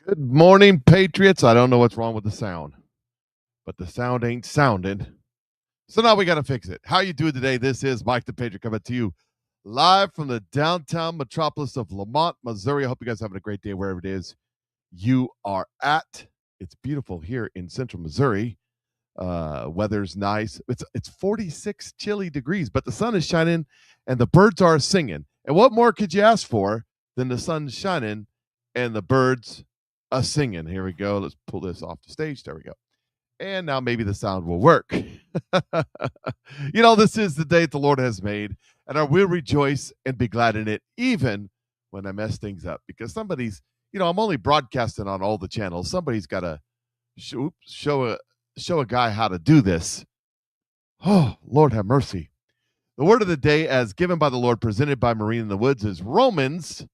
Good morning, Patriots. I don't know what's wrong with the sound, but the sound ain't sounding. So now we got to fix it. How you doing today? This is Mike the Patriot coming to you live from the downtown metropolis of Lamont, Missouri. I hope you guys are having a great day wherever it is you are at. It's beautiful here in central Missouri. Weather's nice. It's 46 chilly degrees, but the sun is shining and the birds are singing. And what more could you ask for than the sun shining and the birds a singing? Here we go. Let's pull this off the stage. There we go. And now maybe the sound will work. This is the day that the Lord has made, and I will rejoice and be glad in it, even when I mess things up. Because somebody's, I'm only broadcasting on all the channels. Somebody's got to show a guy how to do this. Oh, Lord have mercy. The word of the day, as given by the Lord, presented by Marine in the Woods, is Romans.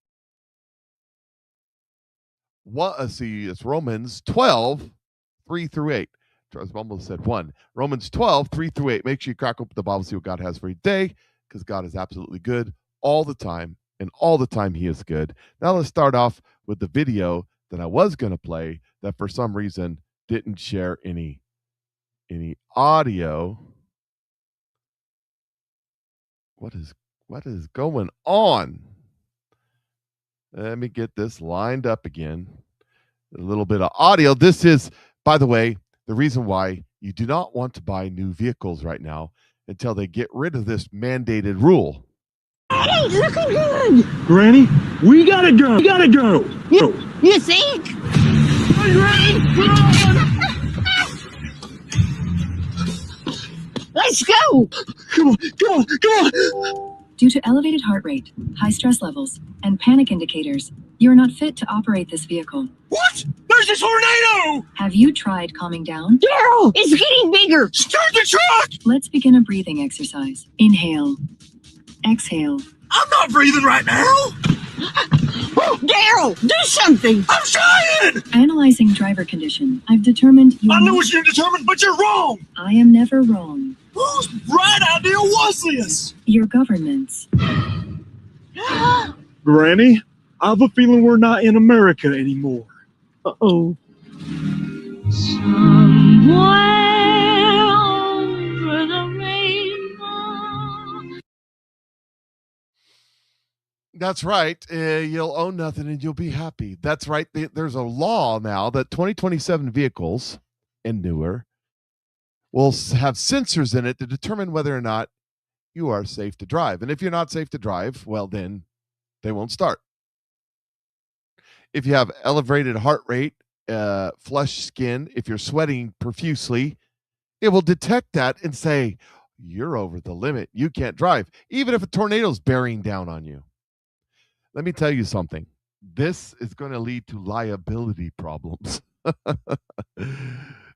It's Romans 12, 3 through 8. I almost said 1. Romans 12, 3 through 8. Make sure you crack open the Bible, see what God has for you today, because God is absolutely good all the time, and all the time He is good. Now let's start off with the video that I was going to play that for some reason didn't share any audio. What is going on? Let me get this lined up again. A little bit of audio. This is, by the way, the reason why you do not want to buy new vehicles right now until they get rid of this mandated rule. Hey, looking good. Granny, we gotta go. We gotta go. You think? Let's go. Come on. Due to elevated heart rate, high stress levels, and panic indicators, you are not fit to operate this vehicle. What? There's a tornado! Have you tried calming down? Daryl, it's getting bigger. Start the truck! Let's begin a breathing exercise. Inhale. Exhale. I'm not breathing right now! Daryl, do something. I'm trying! Analyzing driver condition, I've determined you... I know what you're determined, but you're wrong! I am never wrong. Whose bright idea was this? Your government's. Granny, I have a feeling we're not in America anymore. Uh-oh. Somewhere over the rainbow. That's right. You'll own nothing and you'll be happy. That's right. There's a law now that 2027 vehicles and newer will have sensors in it to determine whether or not you are safe to drive. And if you're not safe to drive, well, then they won't start. If you have elevated heart rate, flushed skin, if you're sweating profusely, it will detect that and say, you're over the limit. You can't drive, even if a tornado's bearing down on you. Let me tell you something. This is going to lead to liability problems.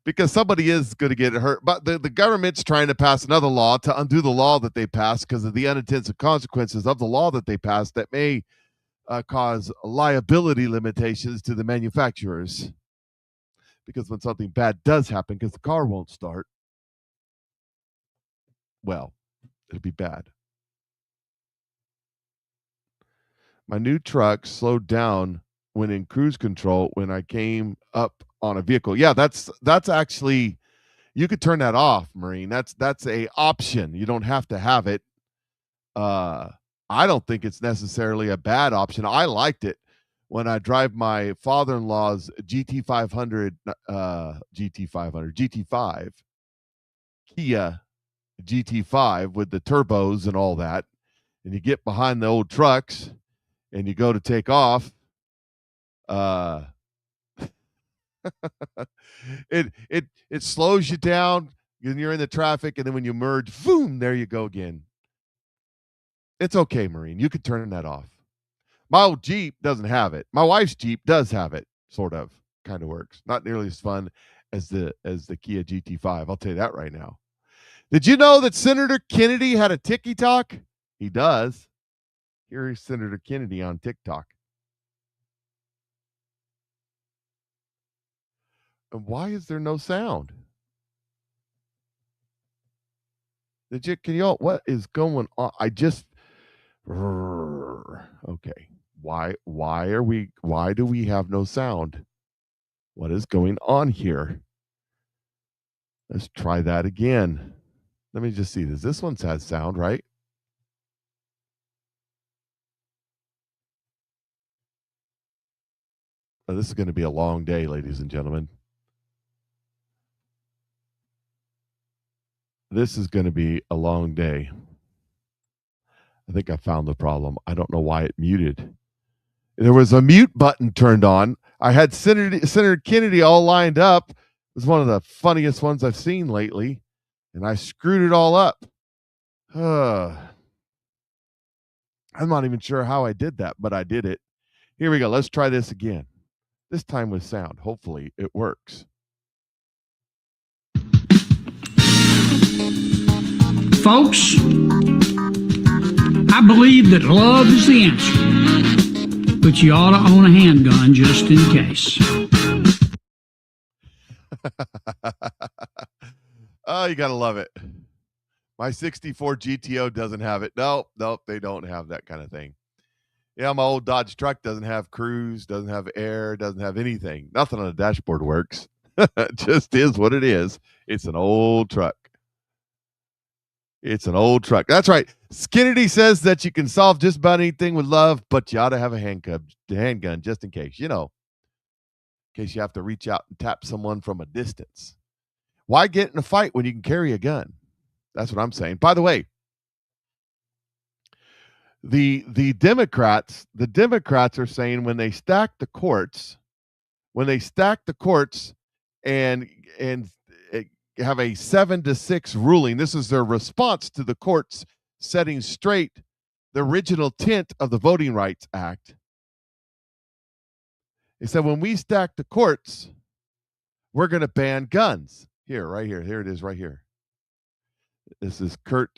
Because somebody is going to get hurt. But the government's trying to pass another law to undo the law that they passed because of the unintended consequences of the law that they passed that may cause liability limitations to the manufacturers. Because when something bad does happen, because the car won't start, well, it'll be bad. My new truck slowed down when in cruise control when I came up on a vehicle. Yeah, that's actually, you could turn that off, Marine. That's a option. You don't have to have it. I don't think it's necessarily a bad option. I liked it when I drive my father-in-law's GT5 Kia GT5 with the turbos and all that, and you get behind the old trucks and you go to take off. It slows you down when you're in the traffic, and then when you merge, boom, there you go again. It's okay, Marine. You could turn that off. My old Jeep doesn't have it. My wife's Jeep does have it, sort of, kind of works. Not nearly as fun as the Kia GT5. I'll tell you that right now. Did you know that Senator Kennedy had a TikTok? He does. Here's Senator Kennedy on TikTok. And why is there no sound? What is going on? Okay. Why do we have no sound? What is going on here? Let's try that again. Let me just see. Does this one has sound, right? Oh, this is going to be a long day, ladies and gentlemen. This is going to be a long day. I think I found the problem. I don't know why it muted. There was a mute button turned on. I had Senator Kennedy all lined up. It was one of the funniest ones I've seen lately, and I screwed it all up. I'm not even sure how I did that, but I did it. Here we go. Let's try this again. This time with sound. Hopefully it works. Folks, I believe that love is the answer, but you ought to own a handgun just in case. Oh, you got to love it. My 64 GTO doesn't have it. Nope, they don't have that kind of thing. Yeah, my old Dodge truck doesn't have cruise, doesn't have air, doesn't have anything. Nothing on the dashboard works. It just is what it is. It's an old truck. It's an old truck. That's right. Kennedy says that you can solve just about anything with love, but you ought to have a handgun just in case, in case you have to reach out and tap someone from a distance. Why get in a fight when you can carry a gun? That's what I'm saying. By the way, the Democrats are saying when they stack the courts and have a 7-6 ruling, this is their response to the courts setting straight the original intent of the Voting Rights Act. They said when we stack the courts, we're going to ban guns. Here it is right here. This is Kurt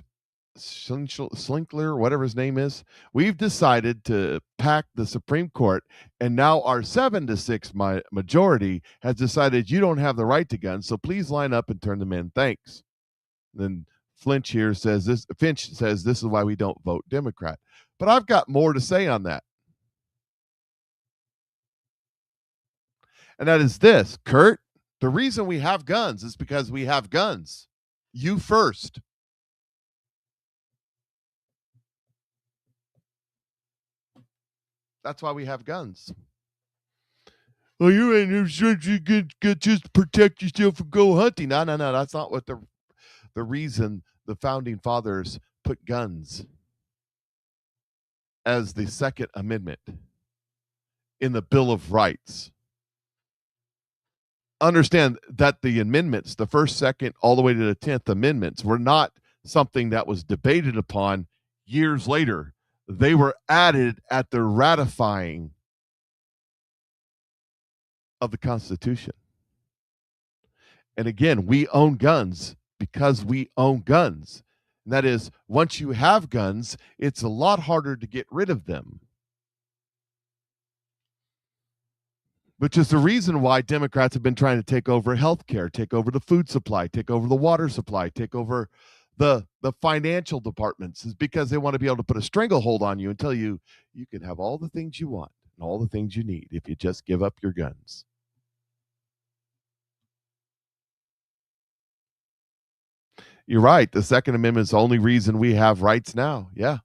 Slinkler, whatever his name is. We've decided to pack the Supreme Court, and now our 7-6 majority has decided you don't have the right to guns, so please line up and turn them in. Thanks. Then Finch says this is why we don't vote Democrat. But I've got more to say on that. And that is this, Kurt, the reason we have guns is because we have guns. You first. That's why we have guns. Well, you ain't sure you could just protect yourself and go hunting. No. That's not what the reason the founding fathers put guns as the Second Amendment in the Bill of Rights. Understand that the amendments, the first, second, all the way to the 10th amendments, were not something that was debated upon years later. They were added at the ratifying of the Constitution. And again, we own guns because we own guns. And that is, once you have guns, it's a lot harder to get rid of them. Which is the reason why Democrats have been trying to take over healthcare, take over the food supply, take over the water supply, take over the financial departments, is because they want to be able to put a stranglehold on you and tell you you can have all the things you want and all the things you need if you just give up your guns. You're right. The Second Amendment is the only reason we have rights now. Yeah.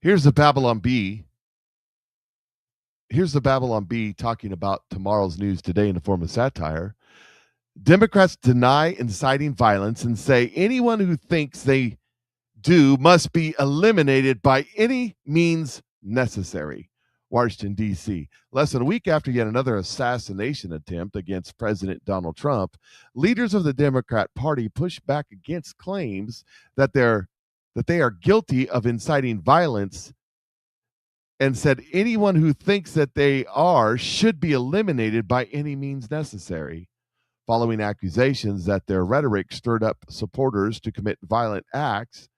Here's the Babylon Bee. Here's the Babylon Bee talking about tomorrow's news today in the form of satire. Democrats deny inciting violence and say anyone who thinks they do must be eliminated by any means necessary. Washington, D.C. Less than a week after yet another assassination attempt against President Donald Trump, leaders of the Democrat Party pushed back against claims that they are guilty of inciting violence and said anyone who thinks that they are should be eliminated by any means necessary, following accusations that their rhetoric stirred up supporters to commit violent acts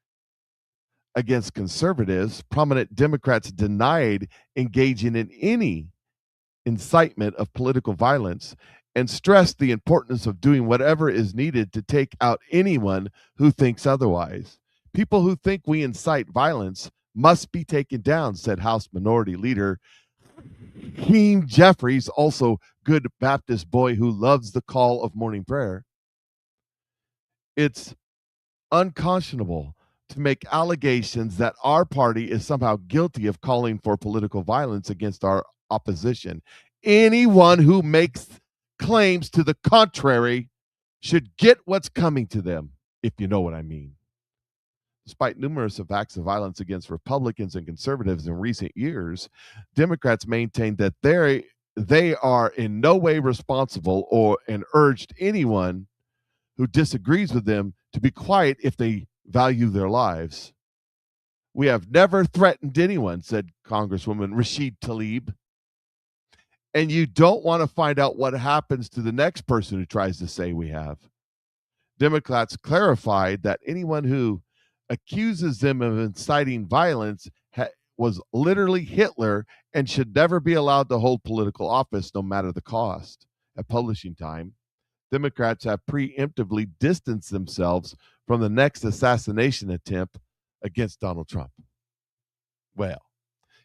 against conservatives. Prominent Democrats denied engaging in any incitement of political violence and stressed the importance of doing whatever is needed to take out anyone who thinks otherwise. People who think we incite violence must be taken down, said House Minority Leader Hakeem Jeffries, also good Baptist boy who loves the call of morning prayer. It's unconscionable to make allegations that our party is somehow guilty of calling for political violence against our opposition. Anyone who makes claims to the contrary should get what's coming to them, if you know what I mean. Despite numerous acts of violence against Republicans and conservatives in recent years, Democrats maintain that they are in no way responsible and urged anyone who disagrees with them to be quiet if they value their lives. We have never threatened anyone, said Congresswoman Rashid Tlaib. And you don't want to find out what happens to the next person who tries to say we have. Democrats clarified that anyone who accuses them of inciting violence was literally Hitler and should never be allowed to hold political office, no matter the cost. At publishing time, Democrats have preemptively distanced themselves from the next assassination attempt against Donald Trump. Well,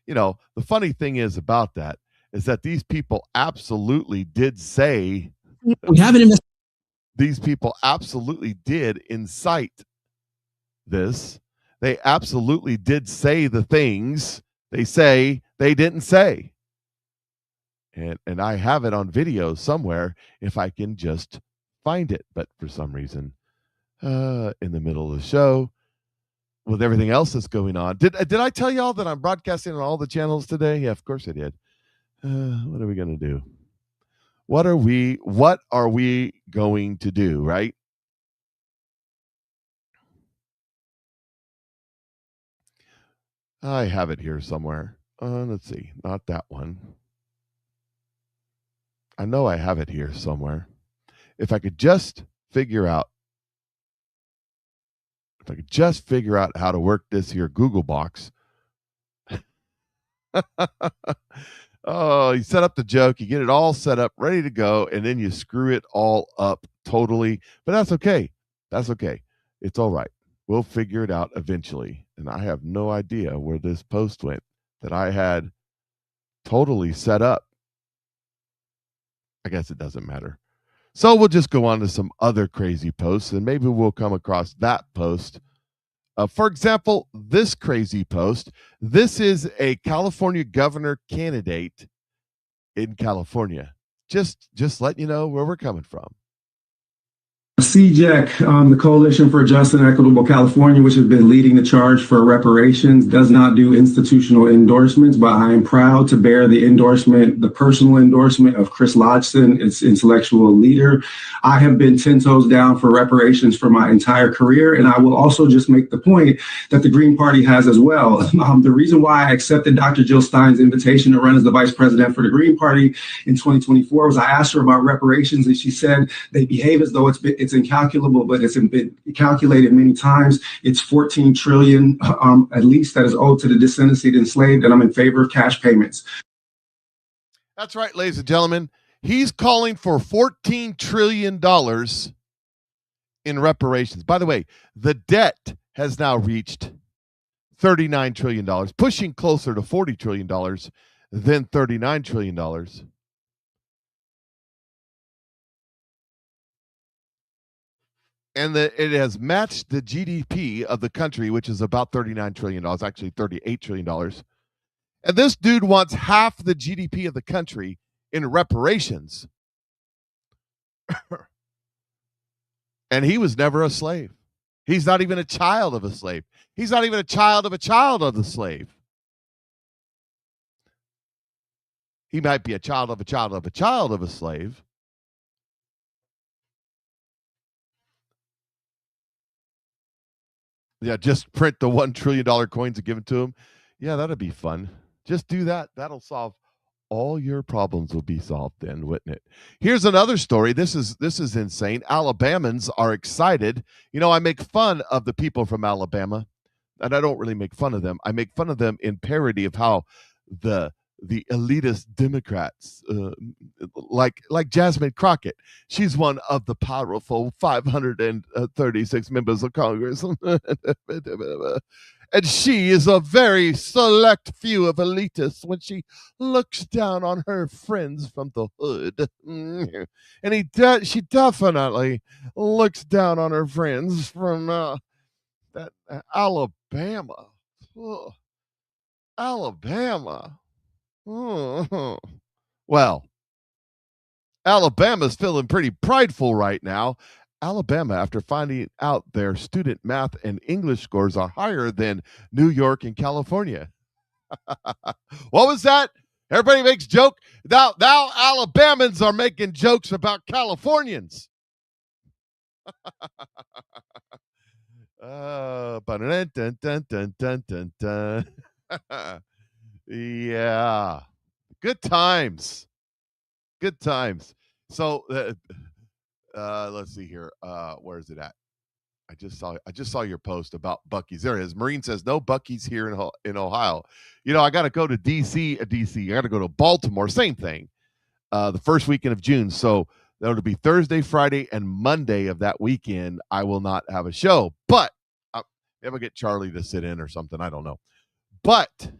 the funny thing is about that is that these people absolutely did say we haven't these people absolutely did incite this. They absolutely did say the things they say they didn't say. And I have it on video somewhere if I can just find it. But for some reason, in the middle of the show, with everything else that's going on, did I tell y'all that I'm broadcasting on all the channels today? Yeah, of course I did. What are we going to do? What are we going to do, right? I have it here somewhere. Let's see. Not that one. I know I have it here somewhere. If I could just figure out how to work this here Google box. Oh, you set up the joke, you get it all set up, ready to go, and then you screw it all up totally. But that's okay. That's okay. It's all right. We'll figure it out eventually. And I have no idea where this post went that I had totally set up. I guess it doesn't matter. So we'll just go on to some other crazy posts, and maybe we'll come across that post. For example, this crazy post. This is a California governor candidate in California. Just letting you know where we're coming from. CJEC, the Coalition for a Just and Equitable California, which has been leading the charge for reparations, does not do institutional endorsements, but I am proud to bear the personal endorsement of Chris Lodgson, its intellectual leader. I have been 10 toes down for reparations for my entire career, and I will also just make the point that the Green Party has as well. The reason why I accepted Dr. Jill Stein's invitation to run as the vice president for the Green Party in 2024 was I asked her about reparations, and she said they behave as though it's incalculable, but it's been calculated many times. It's $14 trillion at least that is owed to the descendants of the enslaved, and I'm in favor of cash payments. That's right, ladies and gentlemen. He's calling for $14 trillion in reparations. By the way, the debt has now reached $39 trillion, pushing closer to $40 trillion than $39 trillion. And it has matched the GDP of the country, which is about $39 trillion, actually $38 trillion. And this dude wants half the GDP of the country in reparations. And he was never a slave. He's not even a child of a slave. He's not even a child of the slave. He might be a child of a slave. Yeah, just print the $1 trillion coins and give it to him. Yeah, that'd be fun. Just do that. That'll solve all your problems. Will be solved then, wouldn't it? Here's another story. This is insane. Alabamans are excited. I make fun of the people from Alabama, and I don't really make fun of them. I make fun of them in parody of how the elitist Democrats, like Jasmine Crockett, she's one of the powerful 536 members of Congress. And she is a very select few of elitists when she looks down on her friends from the hood. And she definitely looks down on her friends from that Alabama. Ugh. Alabama. Well, Alabama's feeling pretty prideful right now. Alabama, after finding out their student math and English scores are higher than New York and California. What was that? Everybody makes joke. Now Alabamans are making jokes about Californians. Yeah. Good times. Good times. So let's see here. Where is it at? I just saw your post about Buc-ee's. There it is. Marine says no Buc-ee's here in Ohio. I got to go to DC. I got to go to Baltimore. Same thing. The first weekend of June. So that'll be Thursday, Friday, and Monday of that weekend. I will not have a show, but maybe I'll get Charlie to sit in or something. I don't know. But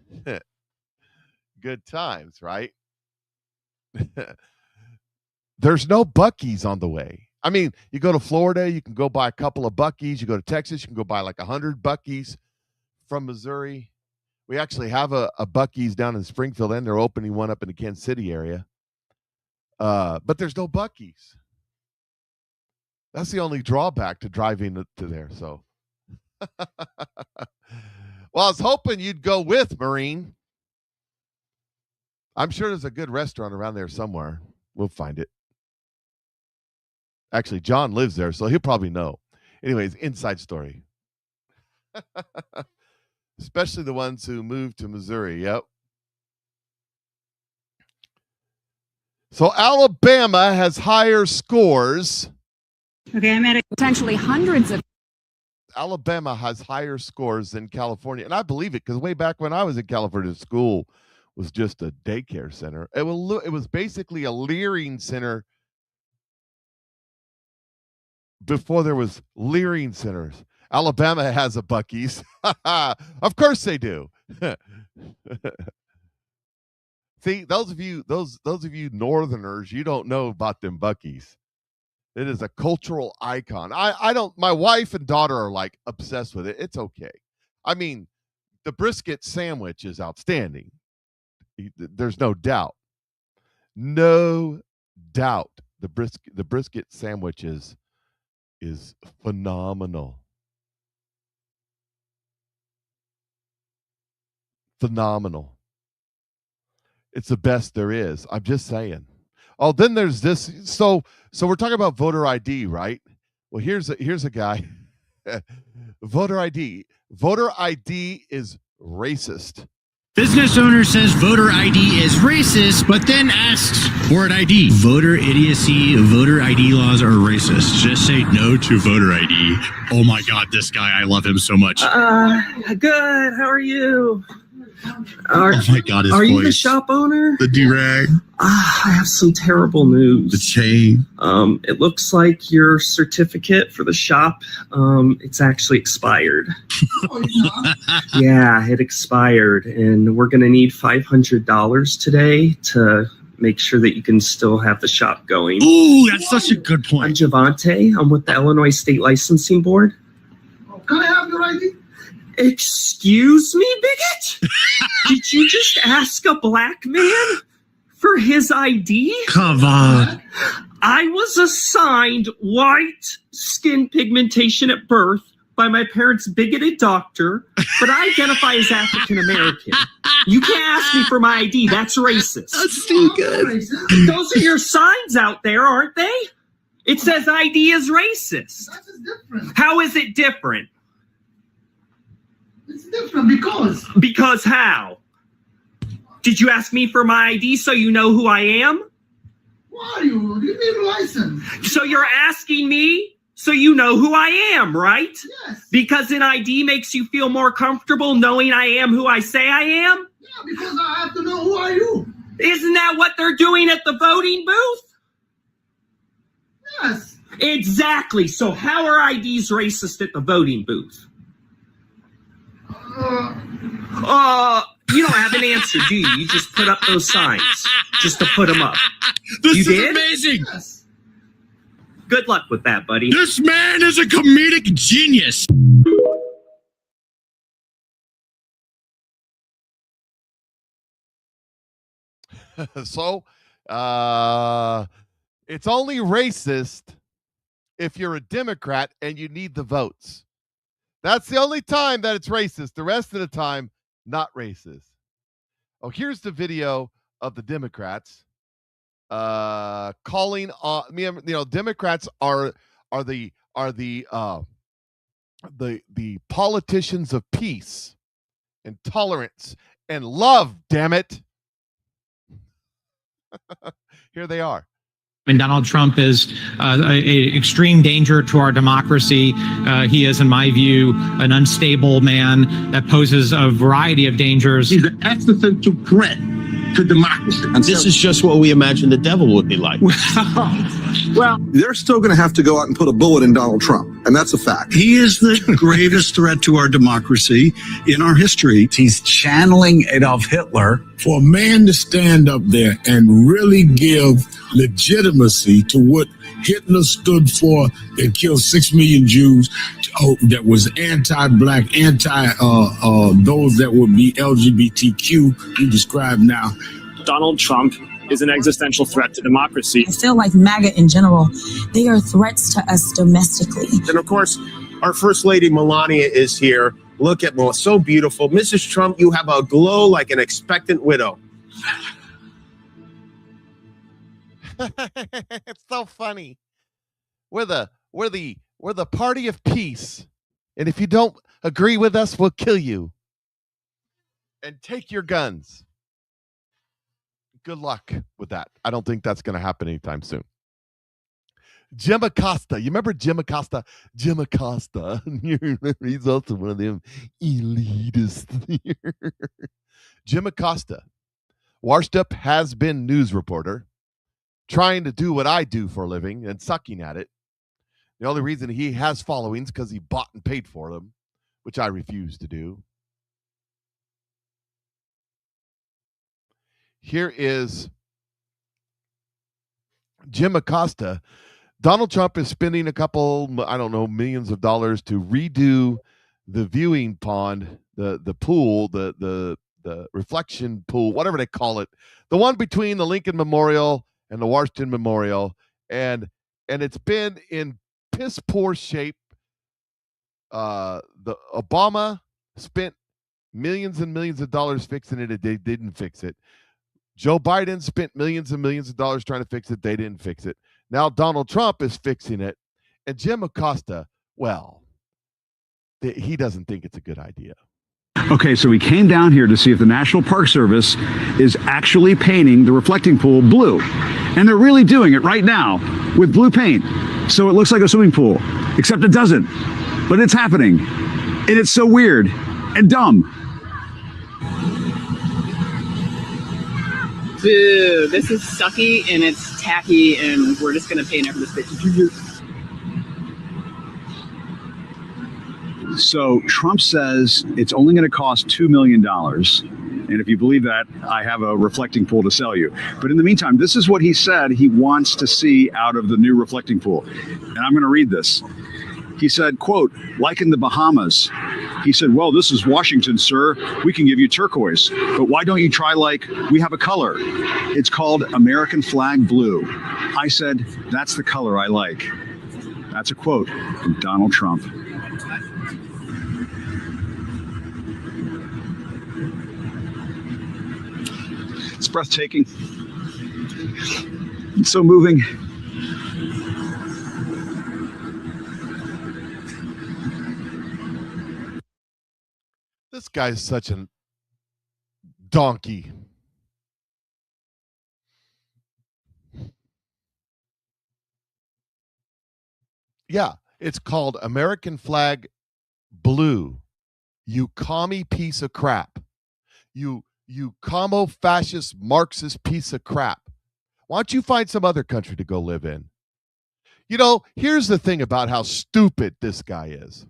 good times, right? There's no Buc-ee's on the way. I mean, you go to Florida, you can go buy a couple of Buc-ee's. You go to Texas, you can go buy like 100 Buc-ee's. From Missouri, we actually have a Buc-ee's down in Springfield, and they're opening one up in the Kansas City area. But there's no Buc-ee's. That's the only drawback to driving to there. So, well, I was hoping you'd go with Marine. I'm sure there's a good restaurant around there somewhere. We'll find it. Actually, John lives there, so he'll probably know. Anyways, inside story. Especially the ones who moved to Missouri. Yep. So Alabama has higher scores. Okay, I'm at potentially hundreds of. Alabama has higher scores than California. And I believe it because way back when I was in California, school was just a daycare center. It was basically a Leering center before there was Leering centers. Alabama has a Buc-ee's. Of course they do. See, those of you Northerners, you don't know about them Buc-ee's. It is a cultural icon. I don't. My wife and daughter are like obsessed with it. It's okay. I mean, the brisket sandwich is outstanding. There's no doubt. No doubt. The brisket sandwich is phenomenal. Phenomenal. It's the best there is. I'm just saying. Oh, then there's this. So we're talking about voter ID, right? Well, here's a guy. Voter ID. Voter ID is racist. Business owner says voter ID is racist, but then asks for an ID. Voter idiocy, voter ID laws are racist. Just say no to voter ID. Oh my God, this guy, I love him so much. Good. How are you? Oh my God, his Are voice. You the shop owner? The do-rag. I have some terrible news. The chain. It looks like your certificate for the shop, it's actually expired. Yeah, it expired, and we're going to need $500 today to make sure that you can still have the shop going. Ooh, that's such a good point. I'm Javante. I'm with the Illinois State Licensing Board. Can I have your ID? Excuse me, bigot? Did you just ask a black man for his ID? Come on. I was assigned white skin pigmentation at birth by my parents' bigoted doctor, but I identify as African American. You can't ask me for my ID. That's racist. That's too good. Those are your signs out there, aren't they? It says ID is racist. That is different. How is it different? It's different because. Because how? Did you ask me for my ID so you know who I am? Why are you? You need a license. So you're asking me so you know who I am, right? Yes. Because an ID makes you feel more comfortable knowing I am who I say I am? Yeah, because I have to know who are you. Isn't that what they're doing at the voting booth? Yes. Exactly. So how are IDs racist at the voting booth? You don't have an answer, do you? You just put up those signs just to put them up. This You is did? amazing. Good luck with that, buddy. This man is a comedic genius. So, it's only racist if you're a Democrat and you need the votes. That's the only time that it's racist. The rest of the time, not racist. Oh, here's the video of the Democrats calling on Democrats are the politicians of peace and tolerance and love, damn it. Here they are. And Donald Trump is an extreme danger to our democracy. He is, in my view, an unstable man that poses a variety of dangers. He's an existential threat to democracy. And this is just what we imagine the devil would be like. Well, they're still going to have to go out and put a bullet in Donald Trump, and that's a fact. he is the greatest threat to our democracy in our history. He's channeling Adolf Hitler. For a man to stand up there and really give legitimacy to what Hitler stood for and killed 6 million Jews, that was anti-black, those that would be LGBTQ, you describe now. Donald Trump is an existential threat to democracy. I feel like MAGA in general, they are threats to us domestically. And of course, our First Lady Melania is here. Look at Melania, so beautiful. Mrs. Trump, you have a glow like an expectant widow. It's so funny. We're the party of peace. And if you don't agree with us, we'll kill you. And take your guns. Good luck with that. I don't think that's going to happen anytime soon. Jim Acosta. You remember Jim Acosta? Jim Acosta. You remember he's also one of them elitists. Jim Acosta, washed up has-been news reporter, trying to do what I do for a living and sucking at it. The only reason he has followings because he bought and paid for them, which I refuse to do. Here is Jim Acosta. Donald Trump is spending a couple, millions of dollars to redo the viewing pond, the pool, the reflection pool, whatever they call it, the one between the Lincoln Memorial and the Washington Memorial, and it's been in piss poor shape. The Obama spent millions and millions of dollars fixing it, and they didn't fix it. Joe Biden spent millions and millions of dollars trying to fix it. They didn't fix it. Now Donald Trump is fixing it. And Jim Acosta, well, he doesn't think it's a good idea. Okay, so we came down here to see if the National Park Service is actually painting the reflecting pool blue. And they're really doing it right now with blue paint. So it looks like a swimming pool, except it doesn't. But it's happening. And it's so weird and dumb. Dude, this is sucky and it's tacky and we're just going to pay never this bitch. So Trump says it's only going to cost $2 million. And if you believe that, I have a reflecting pool to sell you. But in the meantime, this is what he said he wants to see out of the new reflecting pool. And I'm going to read this. He said, quote, like in the Bahamas. He said, well, this is Washington, sir. We can give you turquoise. But why don't you try like we have a color? It's called American flag blue. I said, that's the color I like. That's a quote from Donald Trump. It's breathtaking. It's so moving. This guy's such a donkey. Yeah, it's called American flag blue. You commie piece of crap. You commo fascist Marxist piece of crap. Why don't you find some other country to go live in? You know, here's the thing about how stupid this guy is.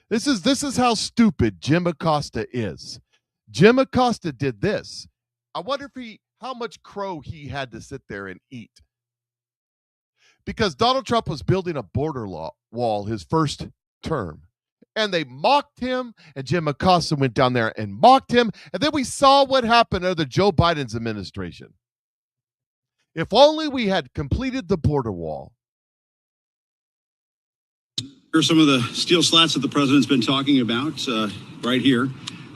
This is how stupid Jim Acosta is. Jim Acosta did this. I wonder how much crow he had to sit there and eat. Because Donald Trump was building a border wall his first term. And they mocked him, and Jim Acosta went down there and mocked him. And then we saw what happened under Joe Biden's administration. If only we had completed the border wall. Here are some of the steel slats that the president's been talking about right here.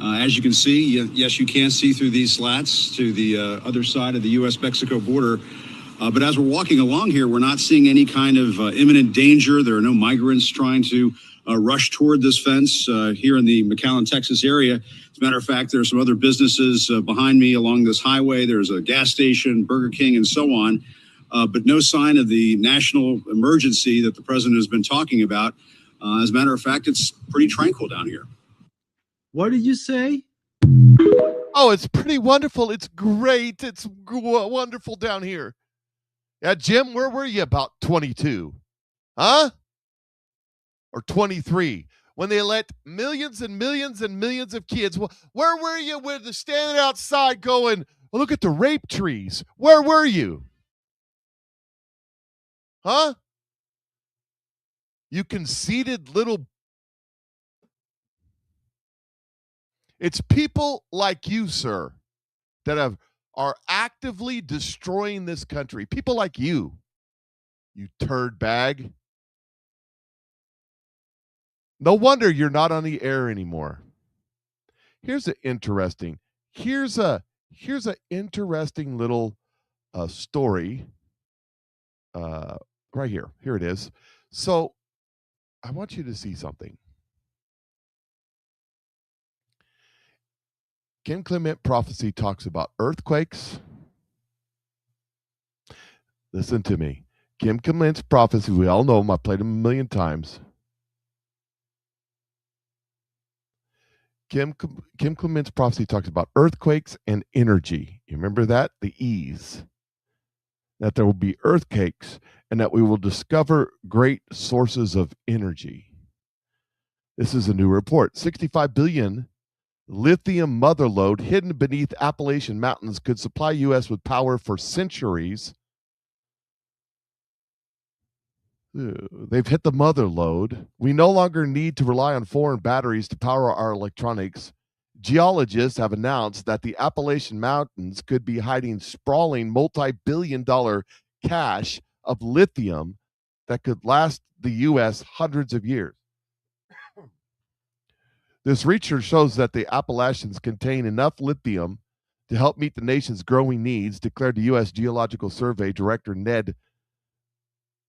As you can see, yes, you can see through these slats to the other side of the U.S.-Mexico border. But as we're walking along here, we're not seeing any kind of imminent danger. There are no migrants trying to rush toward this fence here in the McAllen, Texas area. As a matter of fact, there are some other businesses behind me along this highway. There's a gas station, Burger King, and so on. But no sign of the national emergency that the president has been talking about. As a matter of fact, it's pretty tranquil down here. What did you say? Oh, it's pretty wonderful. It's great. It's wonderful down here. Yeah, Jim, where were you about 22? Huh? Or 23? When they let millions and millions and millions of kids, where were you when they're standing outside going, well, look at the rape trees? Where were you? Huh? You conceited little... It's people like you, sir, that are actively destroying this country. People like you turd bag. No wonder you're not on the air anymore. Here's an interesting little story right here. Here it is. So I want you to see something. Kim Clement prophecy talks about earthquakes. Listen to me. Kim Clement's prophecy, we all know him. I played him a million times. Kim Clement's prophecy talks about earthquakes and energy. You remember that? The E's. That there will be earthquakes and that we will discover great sources of energy. This is a new report. 65 billion lithium mother lode hidden beneath Appalachian mountains could supply U.S. with power for centuries. They've hit the mother lode. We no longer need to rely on foreign batteries to power our electronics. Geologists have announced that the Appalachian Mountains could be hiding sprawling multi-billion-dollar cache of lithium that could last the U.S. hundreds of years. This research shows that the Appalachians contain enough lithium to help meet the nation's growing needs, declared the U.S. Geological Survey Director Ned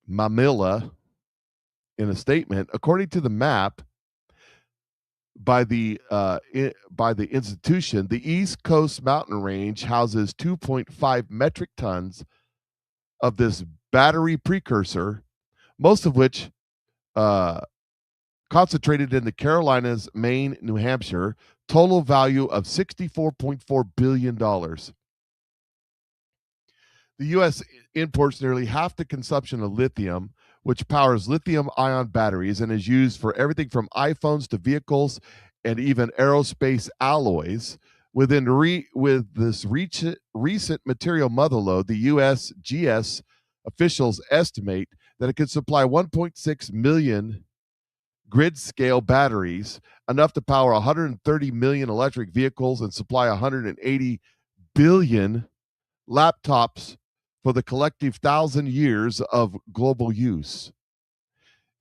Mamila in a statement. According to the map by the institution, the East Coast mountain range houses 2.5 metric tons of this battery precursor, most of which concentrated in the Carolinas, Maine, New Hampshire, total value of $64.4 billion. The U.S. imports nearly half the consumption of lithium, which powers lithium-ion batteries and is used for everything from iPhones to vehicles and even aerospace alloys. With this recent material motherlode, the USGS officials estimate that it could supply 1.6 million grid-scale batteries, enough to power 130 million electric vehicles and supply 180 billion laptops for the collective 1,000 years of global use.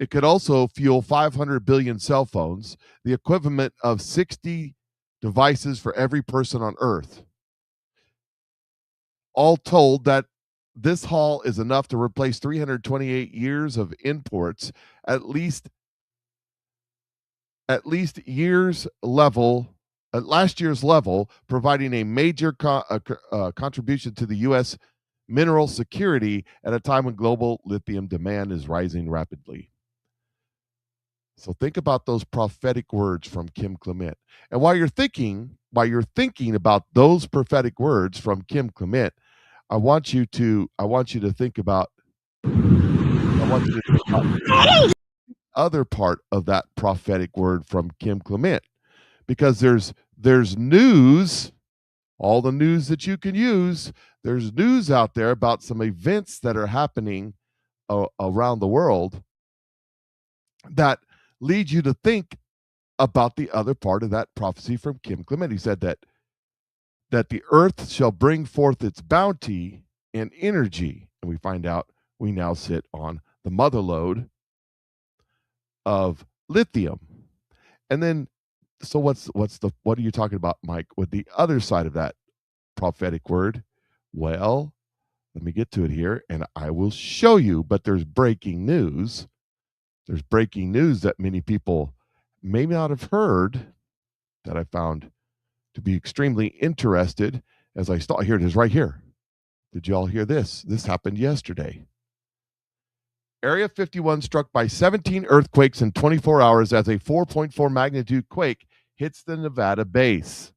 It could also fuel 500 billion cell phones, the equivalent of 60 devices for every person on Earth. All told, that this haul is enough to replace 328 years of imports, at last year's level, providing a major contribution to the U.S. mineral security at a time when global lithium demand is rising rapidly. So think about those prophetic words from Kim Clement. And while you're thinking about those prophetic words from Kim Clement, I want you to think about other part of that prophetic word from Kim Clement, because there's news, all the news that you can use. There's news out there about some events that are happening around the world that lead you to think about the other part of that prophecy from Kim Clement. He said that the earth shall bring forth its bounty and energy. And we find out we now sit on the mother lode of lithium. And then, so what are you talking about, Mike, with the other side of that prophetic word? Well, let me get to it here and I will show you. But there's breaking news. There's breaking news that many people may not have heard, that I found to be extremely interested as I saw. Here it is right here. Did you all hear this? This happened yesterday. Area 51 struck by 17 earthquakes in 24 hours as a 4.4 magnitude quake hits the Nevada base.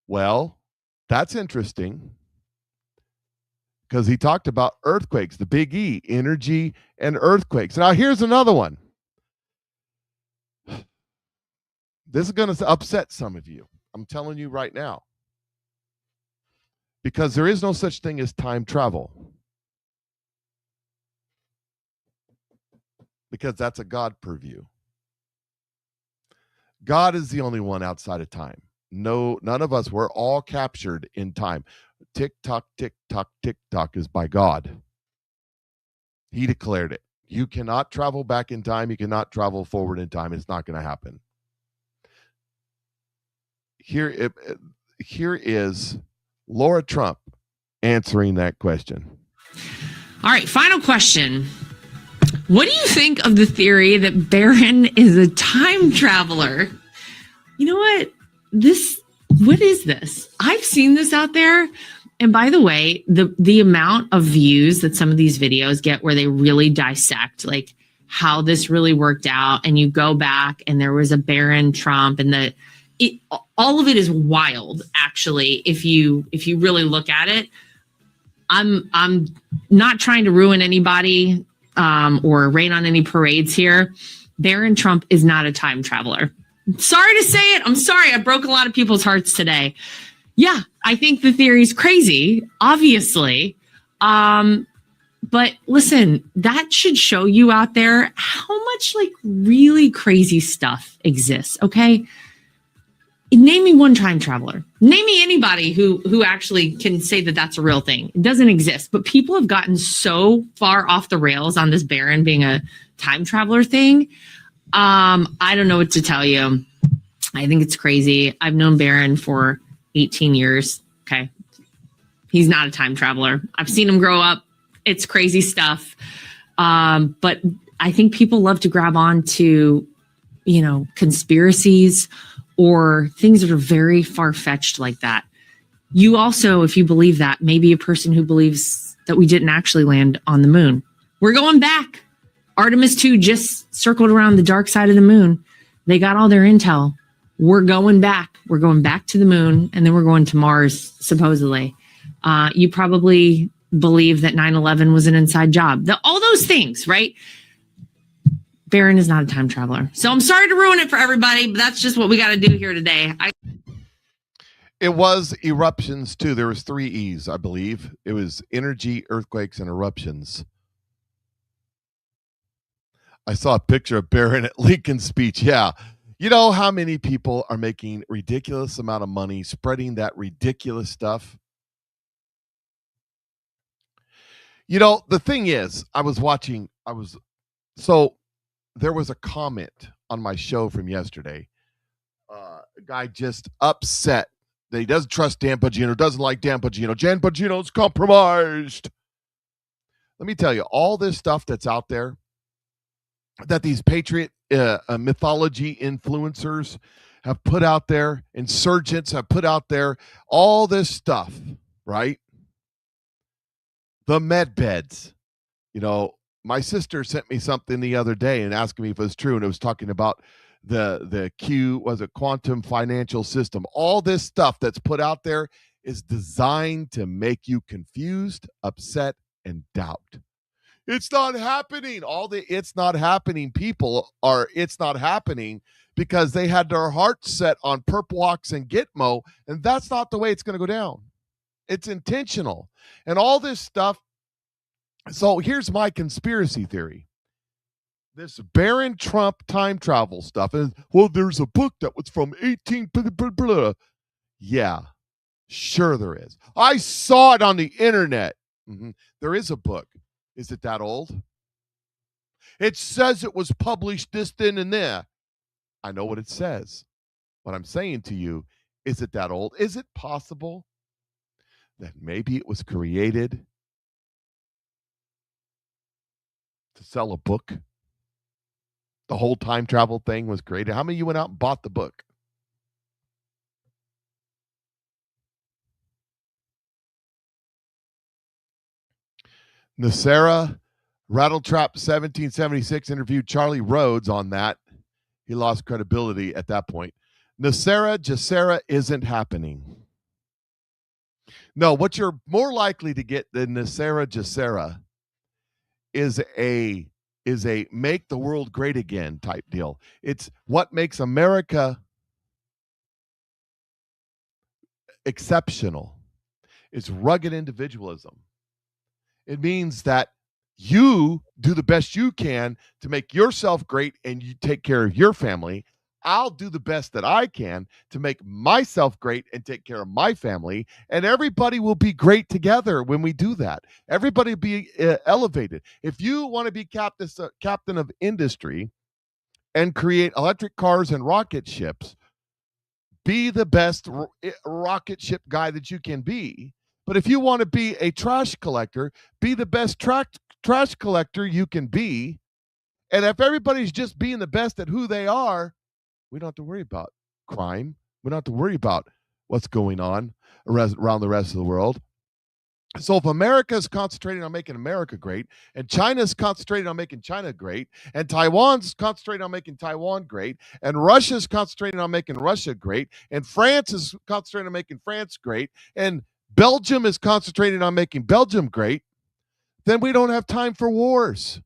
Well, that's interesting, because he talked about earthquakes, the big E, energy and earthquakes. Now, here's another one. This is going to upset some of you. I'm telling you right now. Because there is no such thing as time travel. Because that's a God purview. God is the only one outside of time. No, none of us, we're all captured in time. Tick tock, tick tock, tick tock is by God. He declared it. You cannot travel back in time. You cannot travel forward in time. It's not going to happen. Here is Laura Trump answering that question. All right, final question. What do you think of the theory that Barron is a time traveler? You know what? What is this? I've seen this out there. And by the way, the amount of views that some of these videos get where they really dissect like how this really worked out, and you go back and there was a Barron Trump, and all of it is wild, actually, if you really look at it. I'm not trying to ruin anybody or rain on any parades here. Barron Trump is not a time traveler. Sorry to say it. I'm sorry. I broke a lot of people's hearts today. Yeah, I think the theory is crazy, obviously. But listen, that should show you out there how much like really crazy stuff exists, okay? Name me one time traveler. Name me anybody who actually can say that that's a real thing. It doesn't exist. But people have gotten so far off the rails on this Barron being a time traveler thing. I don't know what to tell you. I think it's crazy. I've known Barron for 18 years. Okay. He's not a time traveler. I've seen him grow up. It's crazy stuff. But I think people love to grab on to, conspiracies or things that are very far-fetched like that. You also, if you believe that, may be a person who believes that we didn't actually land on the moon. We're going back. Artemis 2 just circled around the dark side of the moon. They got all their intel. We're going back. We're going back to the moon, and then we're going to Mars, supposedly. You probably believe that 9/11 was an inside job. All those things, right? Barron is not a time traveler. So I'm sorry to ruin it for everybody, but that's just what we got to do here today. It was eruptions, too. There was 3 E's, I believe. It was energy, earthquakes, and eruptions. I saw a picture of Barron at Lincoln's speech. Yeah. You know how many people are making ridiculous amount of money spreading that ridiculous stuff? The thing is, there was a comment on my show from yesterday. A guy just upset that he doesn't trust Dan Bongino, doesn't like Dan Bongino. Dan Bongino's compromised. Let me tell you, all this stuff that's out there, that these Patriot mythology influencers have put out there, insurgents have put out there, all this stuff, right? The med beds. My sister sent me something the other day and asked me if it was true, and it was talking about quantum financial system. All this stuff that's put out there is designed to make you confused, upset, and doubt. It's not happening. It's not happening people are it's not happening because they had their hearts set on Purple Ox and Gitmo, and that's not the way it's going to go down. It's intentional. And all this stuff. So here's my conspiracy theory. This Barron Trump time travel stuff. And, well, there's a book that was from 18... Blah, blah, blah. Yeah, sure there is. I saw it on the internet. There is a book. Is it that old? It says it was published this, then, and there. I know what it says. What I'm saying to you, is it that old? Is it possible that maybe it was created to sell a book? The whole time travel thing was created. How many of you went out and bought the book? Nacera Rattletrap 1776 interviewed Charlie Rhodes on that. He lost credibility at that point. Nacera Jacera isn't happening. No, what you're more likely to get than Nacera Jacera is a make the world great again type deal. It's what makes America exceptional. It's rugged individualism. It means that you do the best you can to make yourself great and you take care of your family. I'll do the best that I can to make myself great and take care of my family. And everybody will be great together when we do that. Everybody will be elevated. If you want to be captain of industry and create electric cars and rocket ships, be the best rocket ship guy that you can be. But if you want to be a trash collector, be the best trash collector you can be. And if everybody's just being the best at who they are, we don't have to worry about crime. We don't have to worry about what's going on around the rest of the world. So if America's concentrating on making America great, and China's concentrating on making China great, and Taiwan's concentrating on making Taiwan great, and Russia's concentrating on making Russia great, and France is concentrating on making France great, and Belgium is concentrating on making Belgium great, then we don't have time for wars.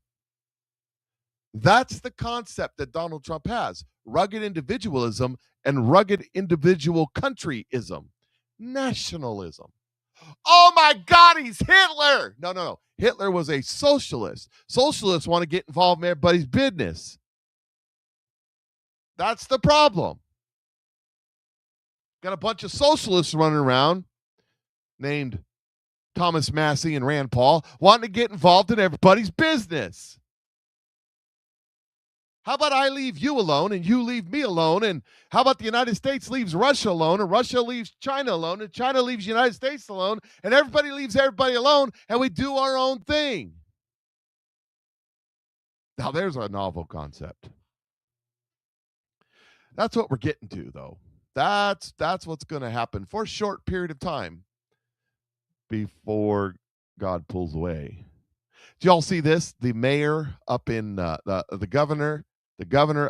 That's the concept that Donald Trump has. Rugged individualism and rugged individual countryism. Nationalism. Oh my God, he's Hitler. No. Hitler was a socialist. Socialists want to get involved in everybody's business. That's the problem. Got a bunch of socialists running around named Thomas Massey and Rand Paul wanting to get involved in everybody's business. How about I leave you alone and you leave me alone? And how about the United States leaves Russia alone and Russia leaves China alone and China leaves the United States alone and everybody leaves everybody alone and we do our own thing? Now there's a novel concept. That's what we're getting to, though. That's what's going to happen for a short period of time before God pulls away. Did y'all see this? The mayor up in the governor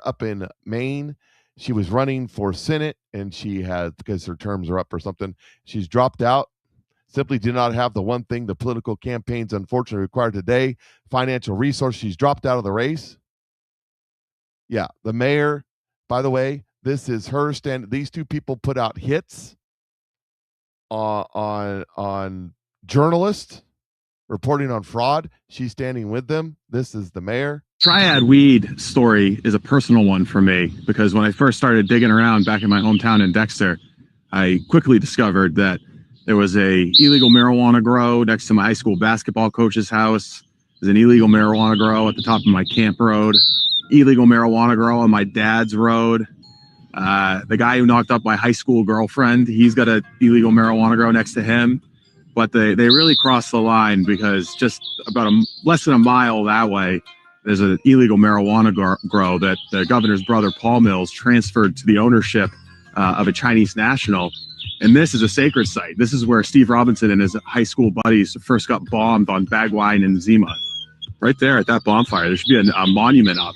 up in Maine, she was running for Senate and she had, because her terms are up or something, she's dropped out. Simply did not have the one thing the political campaigns unfortunately require today, financial resource. She's dropped out of the race. Yeah, the mayor, by the way, this is her stand. These two people put out hits on journalists reporting on fraud. She's standing with them. This is the mayor. Triad weed story is a personal one for me because when I first started digging around back in my hometown in Dexter, I quickly discovered that there was a illegal marijuana grow next to my high school basketball coach's house. There's an illegal marijuana grow at the top of my camp road, illegal marijuana grow on my dad's road. The guy who knocked up my high school girlfriend, he's got an illegal marijuana grow next to him. But they really crossed the line because just about less than a mile that way, there's an illegal marijuana grow that the governor's brother, Paul Mills, transferred to the ownership of a Chinese national. And this is a sacred site. This is where Steve Robinson and his high school buddies first got bombed on Bagwine and Zima. Right there at that bonfire, there should be a monument up.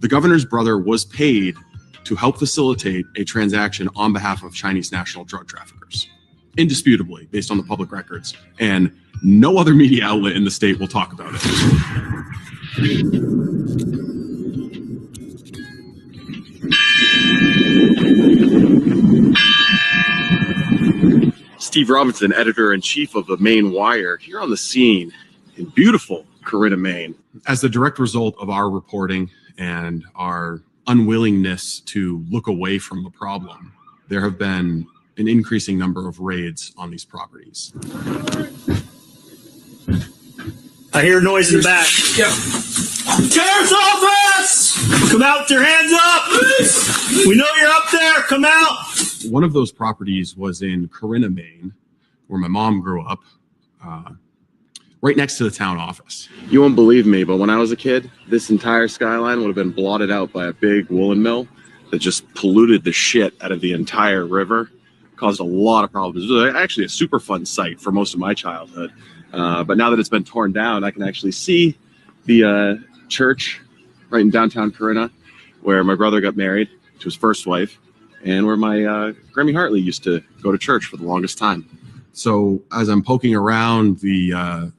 The governor's brother was paid to help facilitate a transaction on behalf of Chinese national drug traffickers. Indisputably, based on the public records. And no other media outlet in the state will talk about it. Steve Robinson, editor-in-chief of the Maine Wire, here on the scene in beautiful Corinna, Maine. As the direct result of our reporting and our unwillingness to look away from the problem, there have been an increasing number of raids on these properties. I hear noise in the back. Yep. Sheriff's office! Come out with your hands up! We know you're up there. Come out. One of those properties was in Corinna, Maine, where my mom grew up, right next to the town office. You won't believe me, but when I was a kid, this entire skyline would have been blotted out by a big woolen mill that just polluted the shit out of the entire river, caused a lot of problems. It was actually a super fun site for most of my childhood. But now that it's been torn down, I can actually see the church right in downtown Corinna, where my brother got married to his first wife, and where my Grammy Hartley used to go to church for the longest time. So as I'm poking around the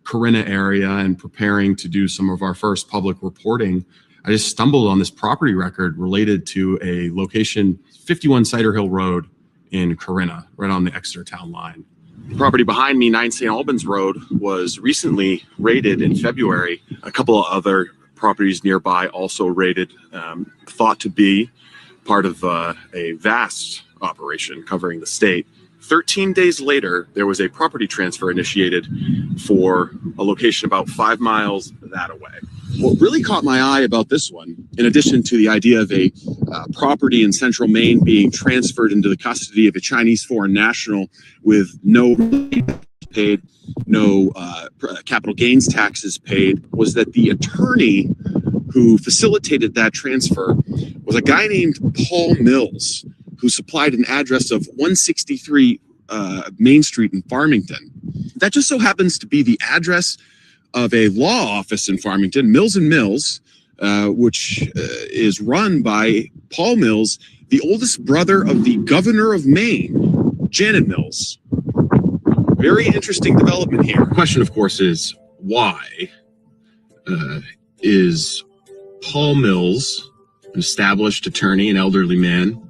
Corinna area and preparing to do some of our first public reporting, I just stumbled on this property record related to a location, 51 Cider Hill Road in Corinna, right on the Exeter town line. The property behind me, 9 St. Albans Road, was recently raided in February. A couple of other properties nearby also raided, thought to be part of a vast operation covering the state. 13 days later, there was a property transfer initiated for a location about 5 miles that away. What really caught my eye about this one, in addition to the idea of a property in central Maine being transferred into the custody of a Chinese foreign national with no paid, no capital gains taxes paid, was that the attorney who facilitated that transfer was a guy named Paul Mills, who supplied an address of 163 Main Street in Farmington. That just so happens to be the address of a law office in Farmington, Mills & Mills, which is run by Paul Mills, the oldest brother of the governor of Maine, Janet Mills. Very interesting development here. The question, of course, is why is Paul Mills, an established attorney, an elderly man,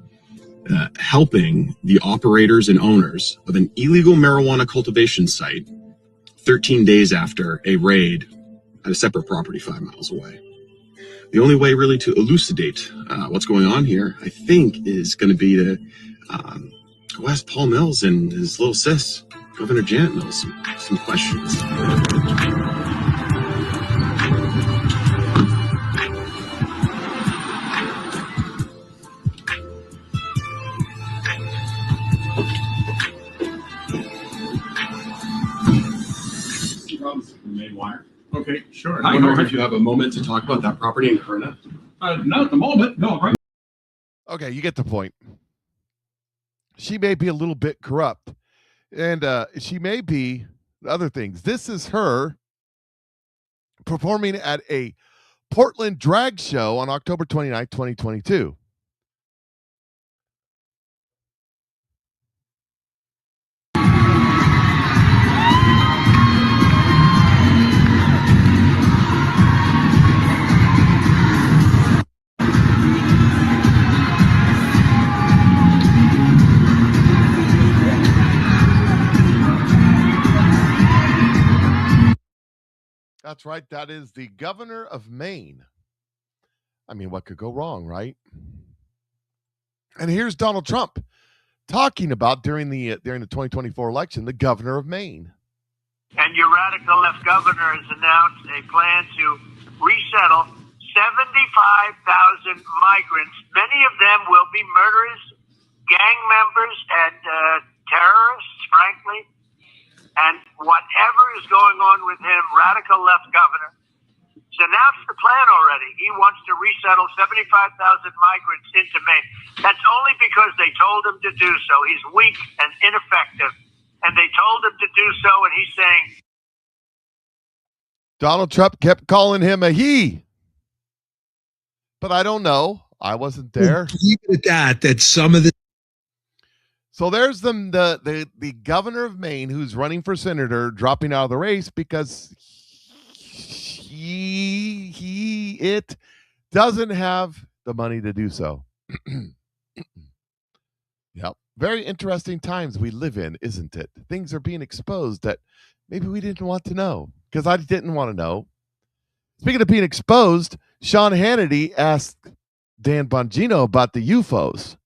helping the operators and owners of an illegal marijuana cultivation site 13 days after a raid at a separate property 5 miles away? The only way really to elucidate what's going on here, I think, is going to be to go ask Paul Mills and his little sis, Governor Janet Mills, some questions. Okay, sure. I wonder if you have a moment to talk about that property in Corinna. Not at the moment. No, right. Okay, you get the point. She may be a little bit corrupt, and she may be other things. This is her performing at a Portland drag show on October 29th, 2022. That's right. That is the governor of Maine. I mean, what could go wrong, right? And here's Donald Trump talking about during the 2024 election, the governor of Maine. And your radical left governor has announced a plan to resettle 75,000 migrants. Many of them will be murderers, gang members, and terrorists, frankly. And whatever is going on with him, radical left governor, he's announced the plan already. He wants to resettle 75,000 migrants into Maine. That's only because they told him to do so. He's weak and ineffective. And they told him to do so, and he's saying... Donald Trump kept calling him a he. But I don't know. I wasn't there. Leave it at that. That some of the. So there's the governor of Maine who's running for senator dropping out of the race because it doesn't have the money to do so. Yep. Very interesting times we live in, isn't it? Things are being exposed that maybe we didn't want to know, because I didn't want to know. Speaking of being exposed, Sean Hannity asked Dan Bongino about the UFOs.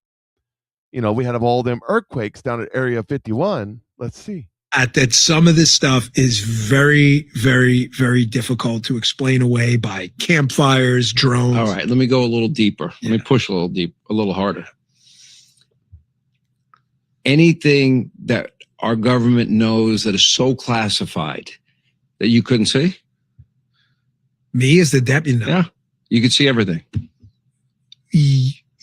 You know, we had all them earthquakes down at Area 51. Let's see. That some of this stuff is very, very, very difficult to explain away by campfires, drones. All right, let me go a little deeper. Let me push a little harder. Anything that our government knows that is so classified that you couldn't see? Me as the deputy? No. Yeah, you could see everything.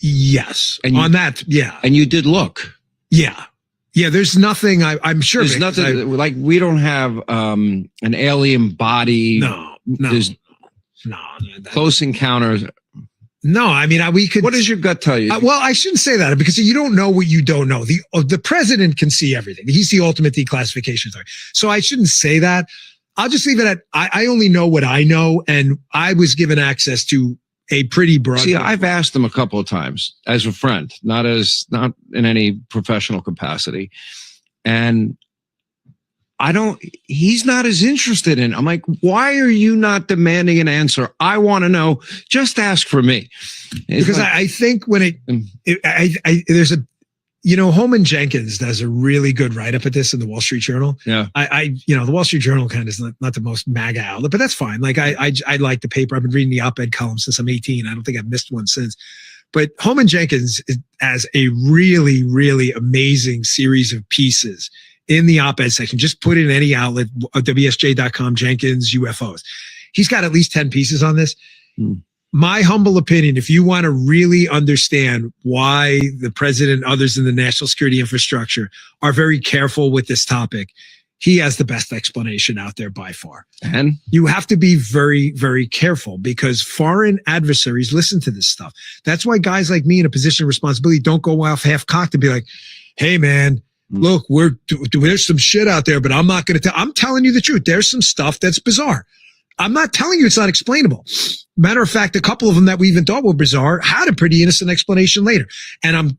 Yes. And on that, yeah. And you did look. Yeah. Yeah, there's nothing, I'm sure. There's nothing, like we don't have an alien body. No. There's close encounters. No, I mean, we could. What does your gut tell you? Well, I shouldn't say that, because you don't know what you don't know. The president can see everything. He's the ultimate declassification authority. So I shouldn't say that. I'll just leave it at, I only know what I know, and I was given access to a pretty broad. See, I've asked him a couple of times as a friend, not in any professional capacity. And he's not as interested in. I'm like, why are you not demanding an answer? I want to know. Just ask for me. Because I think when there's a, Holman Jenkins does a really good write-up at this in the Wall Street Journal. Yeah. The Wall Street Journal kind of is not the most MAGA outlet, but that's fine. Like I like the paper. I've been reading the op-ed column since I'm 18. I don't think I've missed one since. But Holman Jenkins has a really, really amazing series of pieces in the op-ed section. Just put in any outlet, WSJ.com, Jenkins, UFOs. He's got at least 10 pieces on this. My humble opinion, if you want to really understand why the president and others in the national security infrastructure are very careful with this topic, he has the best explanation out there by far. And you have to be very, very careful, because foreign adversaries listen to this stuff. That's why guys like me in a position of responsibility don't go off half-cocked and be like, hey, man, look, there's some shit out there, but I'm not going to I'm telling you the truth. There's some stuff that's bizarre. I'm not telling you it's not explainable. Matter of fact, a couple of them that we even thought were bizarre had a pretty innocent explanation later. And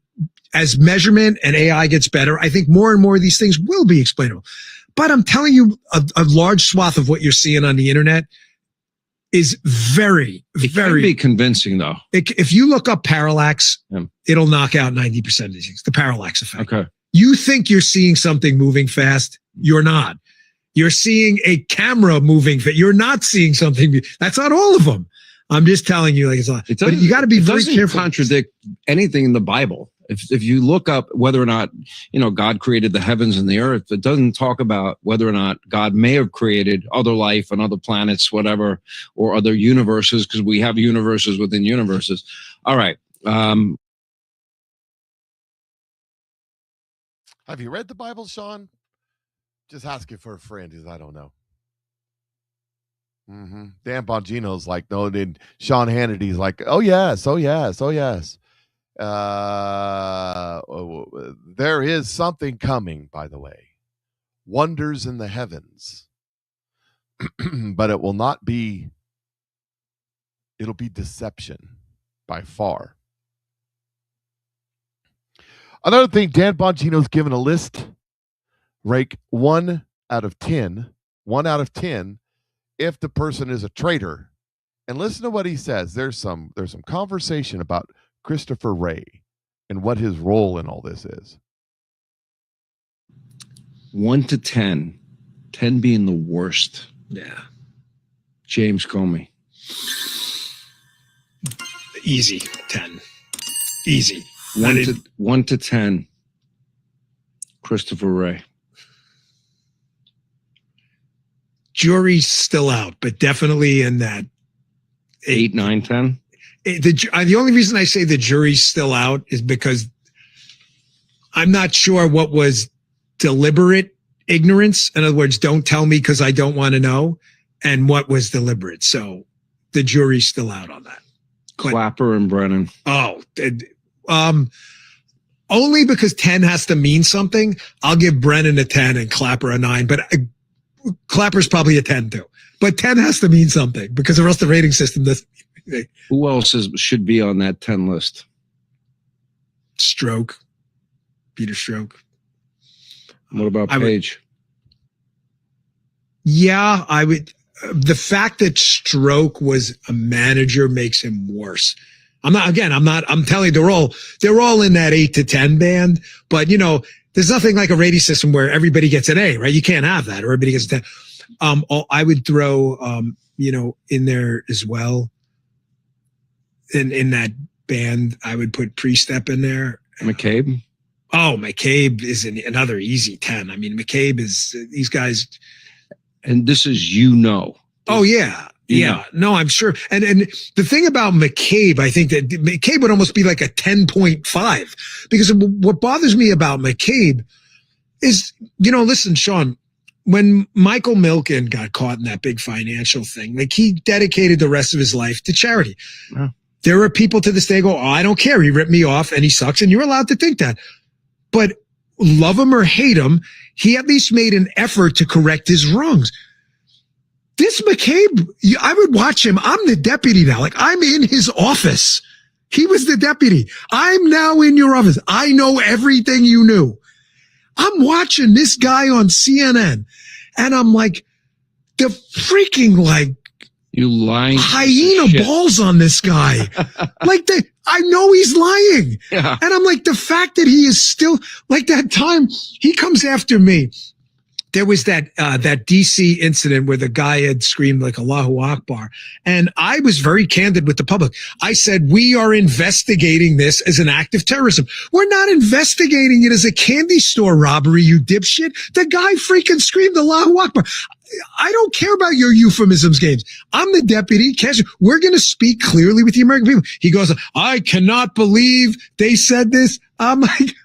as measurement and AI gets better, I think more and more of these things will be explainable. But I'm telling you, a large swath of what you're seeing on the internet is very, it very can be convincing, though. If you look up parallax, it'll knock out 90% of these things. The parallax effect. Okay. You think you're seeing something moving fast. You're not. You're seeing a camera moving fast. You're not seeing something. That's not all of them. I'm just telling you, like, it's a lot. But you got to be very careful. It doesn't contradict anything in the Bible. If you look up whether or not, God created the heavens and the earth, it doesn't talk about whether or not God may have created other life on other planets, whatever, or other universes, because we have universes within universes. All right. Have you read the Bible, Sean? Just asking for a friend, because I don't know. Dan Bongino's like, no, then Sean Hannity's like, oh yes, oh yes, oh yes. There is something coming, by the way. Wonders in the heavens. But it will not be, it'll be deception by far. Another thing, Dan Bongino's given a list, rank 1 out of 10 if the person is a traitor. And listen to what he says. There's some conversation about Christopher Wray and what his role in all this is. 1 to 10, 10 being the worst. Yeah. James Comey. Easy 10. Easy. 1 to 10. Christopher Wray. Jury's still out, but definitely in that 8, 9, 10. The only reason I say the jury's still out is because I'm not sure what was deliberate ignorance. In other words, don't tell me because I don't want to know, and what was deliberate. So the jury's still out on that. Clapper and Brennan. Oh, only because 10 has to mean something. I'll give Brennan a 10 and Clapper a 9, but Clapper's probably a 10 too. But 10 has to mean something because or else the rating system doesn't mean anything. Who else should be on that 10 list? Stroke. Peter Stroke. What about Page? Yeah, I would. The fact that Stroke was a manager makes him worse. I'm telling you, they're all in that 8 to 10 band, but there's nothing like a rating system where everybody gets an A, right? You can't have that. Everybody gets a 10. I would throw, in there as well. In that band, I would put Pre-Step in there. McCabe? Oh, McCabe is another easy 10. I mean, McCabe is these guys. And this is, Oh, yeah. Yeah. No, I'm sure. And the thing about McCabe, I think that McCabe would almost be like a 10.5 because what bothers me about McCabe is, listen, Sean, when Michael Milken got caught in that big financial thing, like he dedicated the rest of his life to charity. Yeah. There are people to this day go, oh, I don't care. He ripped me off and he sucks. And you're allowed to think that. But love him or hate him, he at least made an effort to correct his wrongs. This McCabe, I would watch him. I'm the deputy now. Like I'm in his office. He was the deputy. I'm now in your office. I know everything you knew. I'm watching this guy on CNN and I'm like, the freaking you lying hyena balls on this guy. I know he's lying. Yeah. And I'm like, the fact that he is still like that time he comes after me. There was that DC incident where the guy had screamed like Allahu Akbar. And I was very candid with the public. I said, we are investigating this as an act of terrorism. We're not investigating it as a candy store robbery, you dipshit. The guy freaking screamed Allahu Akbar. I don't care about your euphemisms games. I'm the deputy. We're going to speak clearly with the American people. He goes, I cannot believe they said this. I'm like,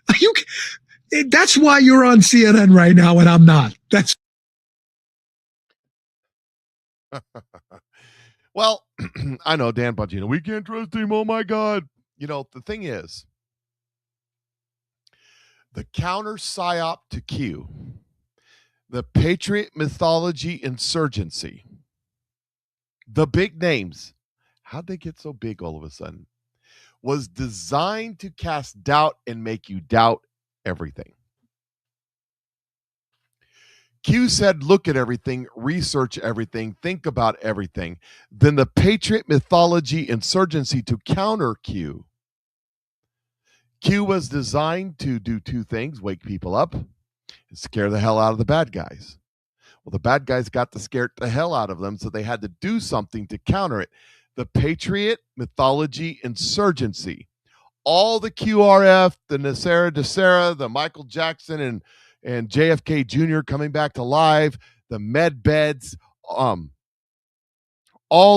that's why you're on CNN right now and I'm not. That's well, I know Dan Bongino. We can't trust him. Oh my God. The thing is, the counter psyop to Q, the Patriot mythology insurgency, the big names, how'd they get so big all of a sudden? Was designed to cast doubt and make you doubt everything. Q said, look at everything, research everything, think about everything. Then the Patriot mythology insurgency to counter Q. Q was designed to do two things: wake people up and scare the hell out of the bad guys. Well, the bad guys got to scare the hell out of them, so they had to do something to counter it. The Patriot mythology insurgency. All the QRF, the Nasera Dessera, the Michael Jackson and JFK Jr. coming back to life, the med beds, all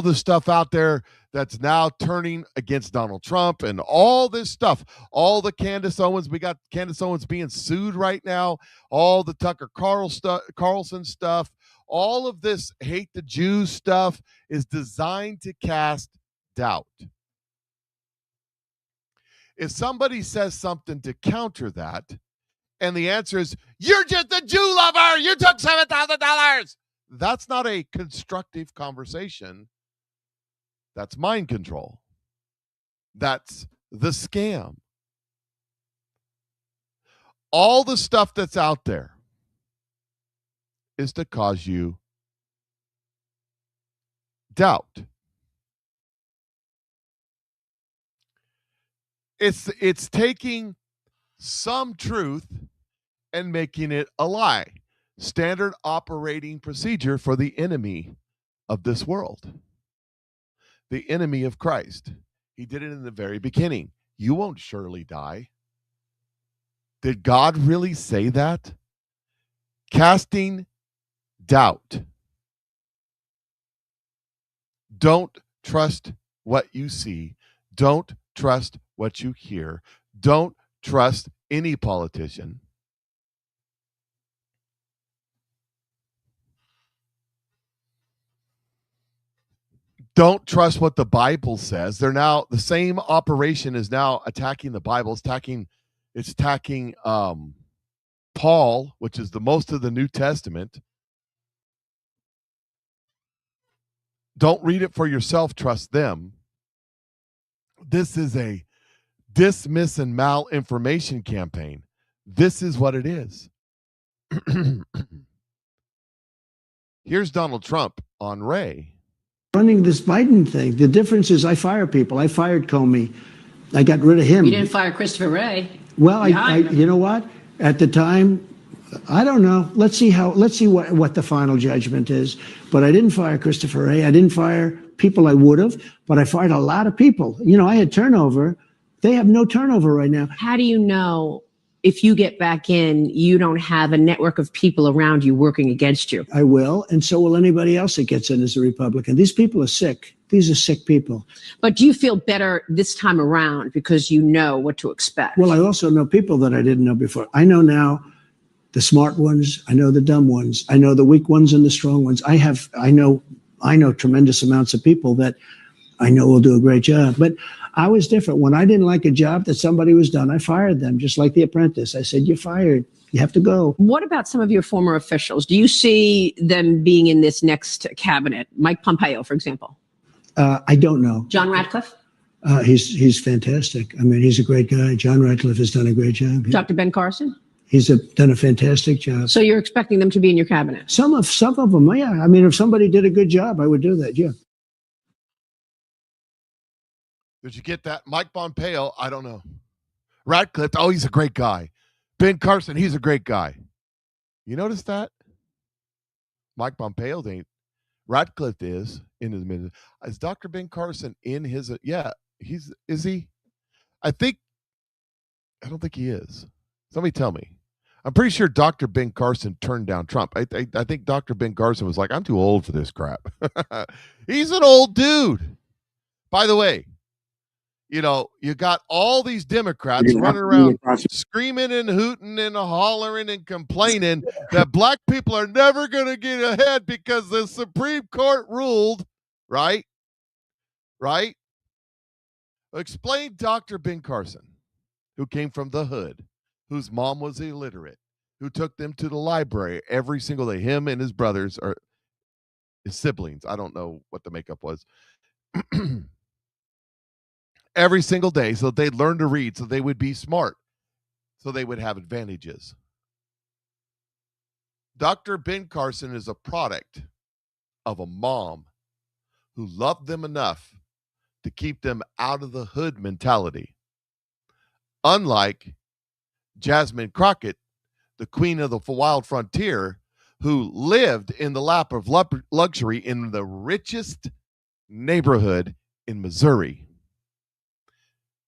the stuff out there that's now turning against Donald Trump and all this stuff, all the Candace Owens, we got Candace Owens being sued right now, all the Tucker Carlson stuff, all of this hate the Jews stuff is designed to cast doubt. If somebody says something to counter that, and the answer is, you're just a Jew lover, you took $7,000. That's not a constructive conversation. That's mind control. That's the scam. All the stuff that's out there is to cause you doubt. It's taking some truth and making it a lie. Standard operating procedure for the enemy of this world. The enemy of Christ. He did it in the very beginning. You won't surely die. Did God really say that? Casting doubt. Don't trust what you see. Don't trust what you hear. Don't trust any politician. don't trust what the Bible says. They're now, the same operation is now attacking the Bible. It's attacking Paul, which is the most of the New Testament. Don't read it for yourself. Trust them. This is a dismiss and malinformation campaign. This is what it is. Here's Donald Trump on Ray. Running this Biden thing. The difference is I fire people. I fired Comey. I got rid of him. You didn't fire Christopher Wray. Well, I you know what? At the time, I don't know. Let's see what the final judgment is. But I didn't fire Christopher Wray. I didn't fire people I would have, but I fired a lot of people. You know, I had turnover. They have no turnover right now. How do you know if you get back in, you don't have a network of people around you working against you? I will, and so will anybody else that gets in as a Republican. These people are sick. These are sick people. But do you feel better this time around because you know what to expect? Well, I also know people that I didn't know before. I know now the smart ones. I know the dumb ones. I know the weak ones and the strong ones. I know tremendous amounts of people that I know will do a great job. But I was different. When I didn't like a job that somebody was done, I fired them, just like The Apprentice. I said, you're fired. You have to go. What about some of your former officials? Do you see them being in this next cabinet? Mike Pompeo, for example. I don't know. John Ratcliffe? He's fantastic. I mean, he's a great guy. John Ratcliffe has done a great job. Dr. Ben Carson? He's done a fantastic job. So you're expecting them to be in your cabinet? Some of them, yeah. I mean, if somebody did a good job, I would do that, yeah. Did you get that? Mike Pompeo, I don't know. Ratcliffe, oh, he's a great guy. Ben Carson, he's a great guy. You notice that? Mike Pompeo ain't. Ratcliffe is in his minute. Is Dr. Ben Carson in his? Yeah, is he? I don't think he is. Somebody tell me. I'm pretty sure Dr. Ben Carson turned down Trump. I think Dr. Ben Carson was like, I'm too old for this crap. He's an old dude. By the way, you know, you got all these Democrats running around screaming and hooting and hollering and complaining that black people are never going to get ahead because the Supreme Court ruled, right? Right? Explain Dr. Ben Carson, who came from the hood, whose mom was illiterate, who took them to the library every single day, him and his brothers or his siblings. I don't know what the makeup was. Every single day so they'd learn to read, so they would be smart, so they would have advantages. Dr. Ben Carson is a product of a mom who loved them enough to keep them out of the hood mentality. Unlike Jasmine Crockett, the queen of the wild frontier, who lived in the lap of luxury in the richest neighborhood in Missouri,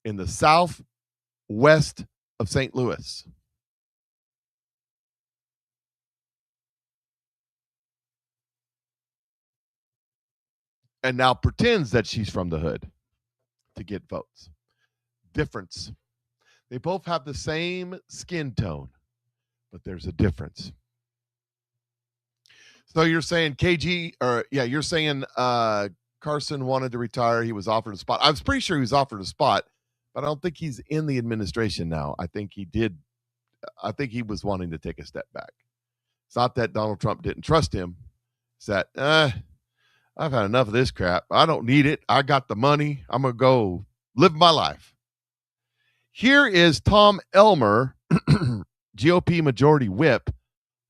in the southwest of St. Louis. And now pretends that she's from the hood to get votes. Difference. They both have the same skin tone, but there's a difference. So you're saying you're saying Carson wanted to retire. He was offered a spot. I was pretty sure he was offered a spot, but I don't think he's in the administration now. I think he did. I think he was wanting to take a step back. It's not that Donald Trump didn't trust him. It's that, I've had enough of this crap. I don't need it. I got the money. I'm going to go live my life. Here is Tom Elmer, GOP Majority Whip,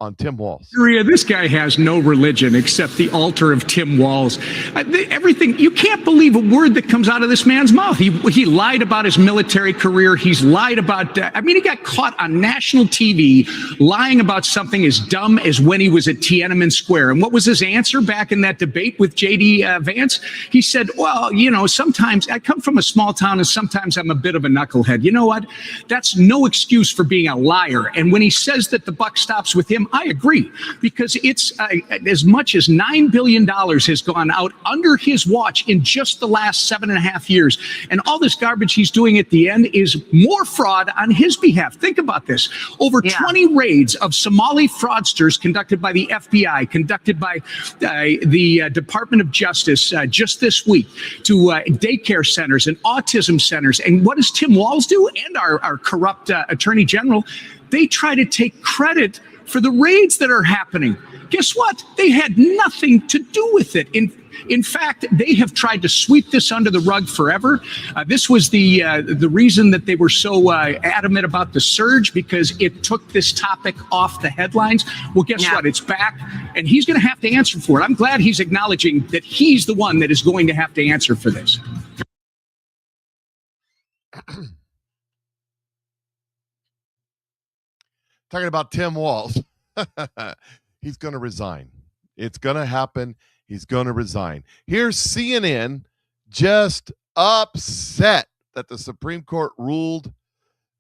on Tim Walz. This guy has no religion except the altar of Tim Walz. Everything, you can't believe a word that comes out of this man's mouth. He lied about his military career. He's lied about, he got caught on national TV lying about something as dumb as when he was at Tiananmen Square. And what was his answer back in that debate with J.D. Vance? He said, well, sometimes I come from a small town and sometimes I'm a bit of a knucklehead. You know what? That's no excuse for being a liar. And when he says that the buck stops with him, I agree, because it's as much as $9 billion has gone out under his watch in just the last 7.5 years. And all this garbage he's doing at the end is more fraud on his behalf. Think about this. Over 20 raids of Somali fraudsters conducted by the FBI, conducted by the Department of Justice just this week, to daycare centers and autism centers. And what does Tim Walz do? And our corrupt attorney general, they try to take credit for the raids that are happening. Guess what? They had nothing to do with it. In fact, they have tried to sweep this under the rug forever. This was the reason that they were so adamant about the surge, because it took this topic off the headlines. Well, guess what? It's back, and he's going to have to answer for it. I'm glad he's acknowledging that he's the one that is going to have to answer for this. Talking about Tim Walz. He's going to resign. It's going to happen. He's going to resign. Here's CNN just upset that the Supreme Court ruled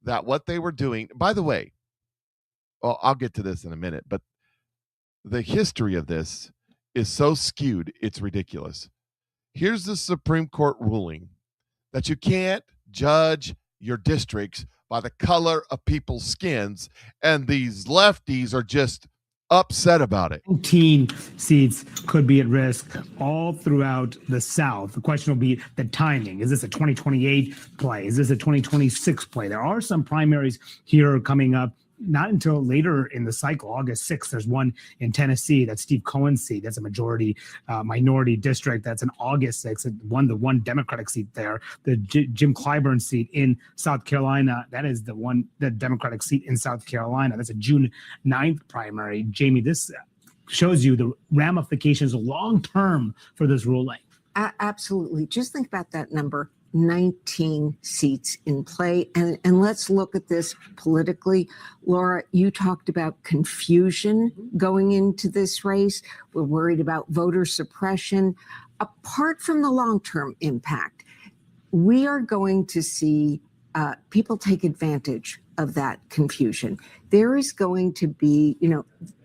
that what they were doing, by the way, well, I'll get to this in a minute, but the history of this is so skewed, it's ridiculous. Here's the Supreme Court ruling that you can't judge your districts by the color of people's skins, and these lefties are just upset about it. 14 seats could be at risk all throughout the South. The question will be the timing. Is this a 2028 play? Is this a 2026 play? There are some primaries here coming up, not until later in the cycle. August 6th, there's one in Tennessee. That's Steve Cohen's seat. That's a majority minority district. That's an August 6th. The one Democratic seat there. The Jim Clyburn seat in South Carolina. That is the Democratic seat in South Carolina. That's a June 9th primary. Jamie, this shows you the ramifications long term for this ruling. Absolutely. Just think about that number. 19 seats in play. And let's look at this politically. Laura, you talked about confusion going into this race. We're worried about voter suppression. Apart from the long-term impact, we are going to see people take advantage of that confusion. There is going to be,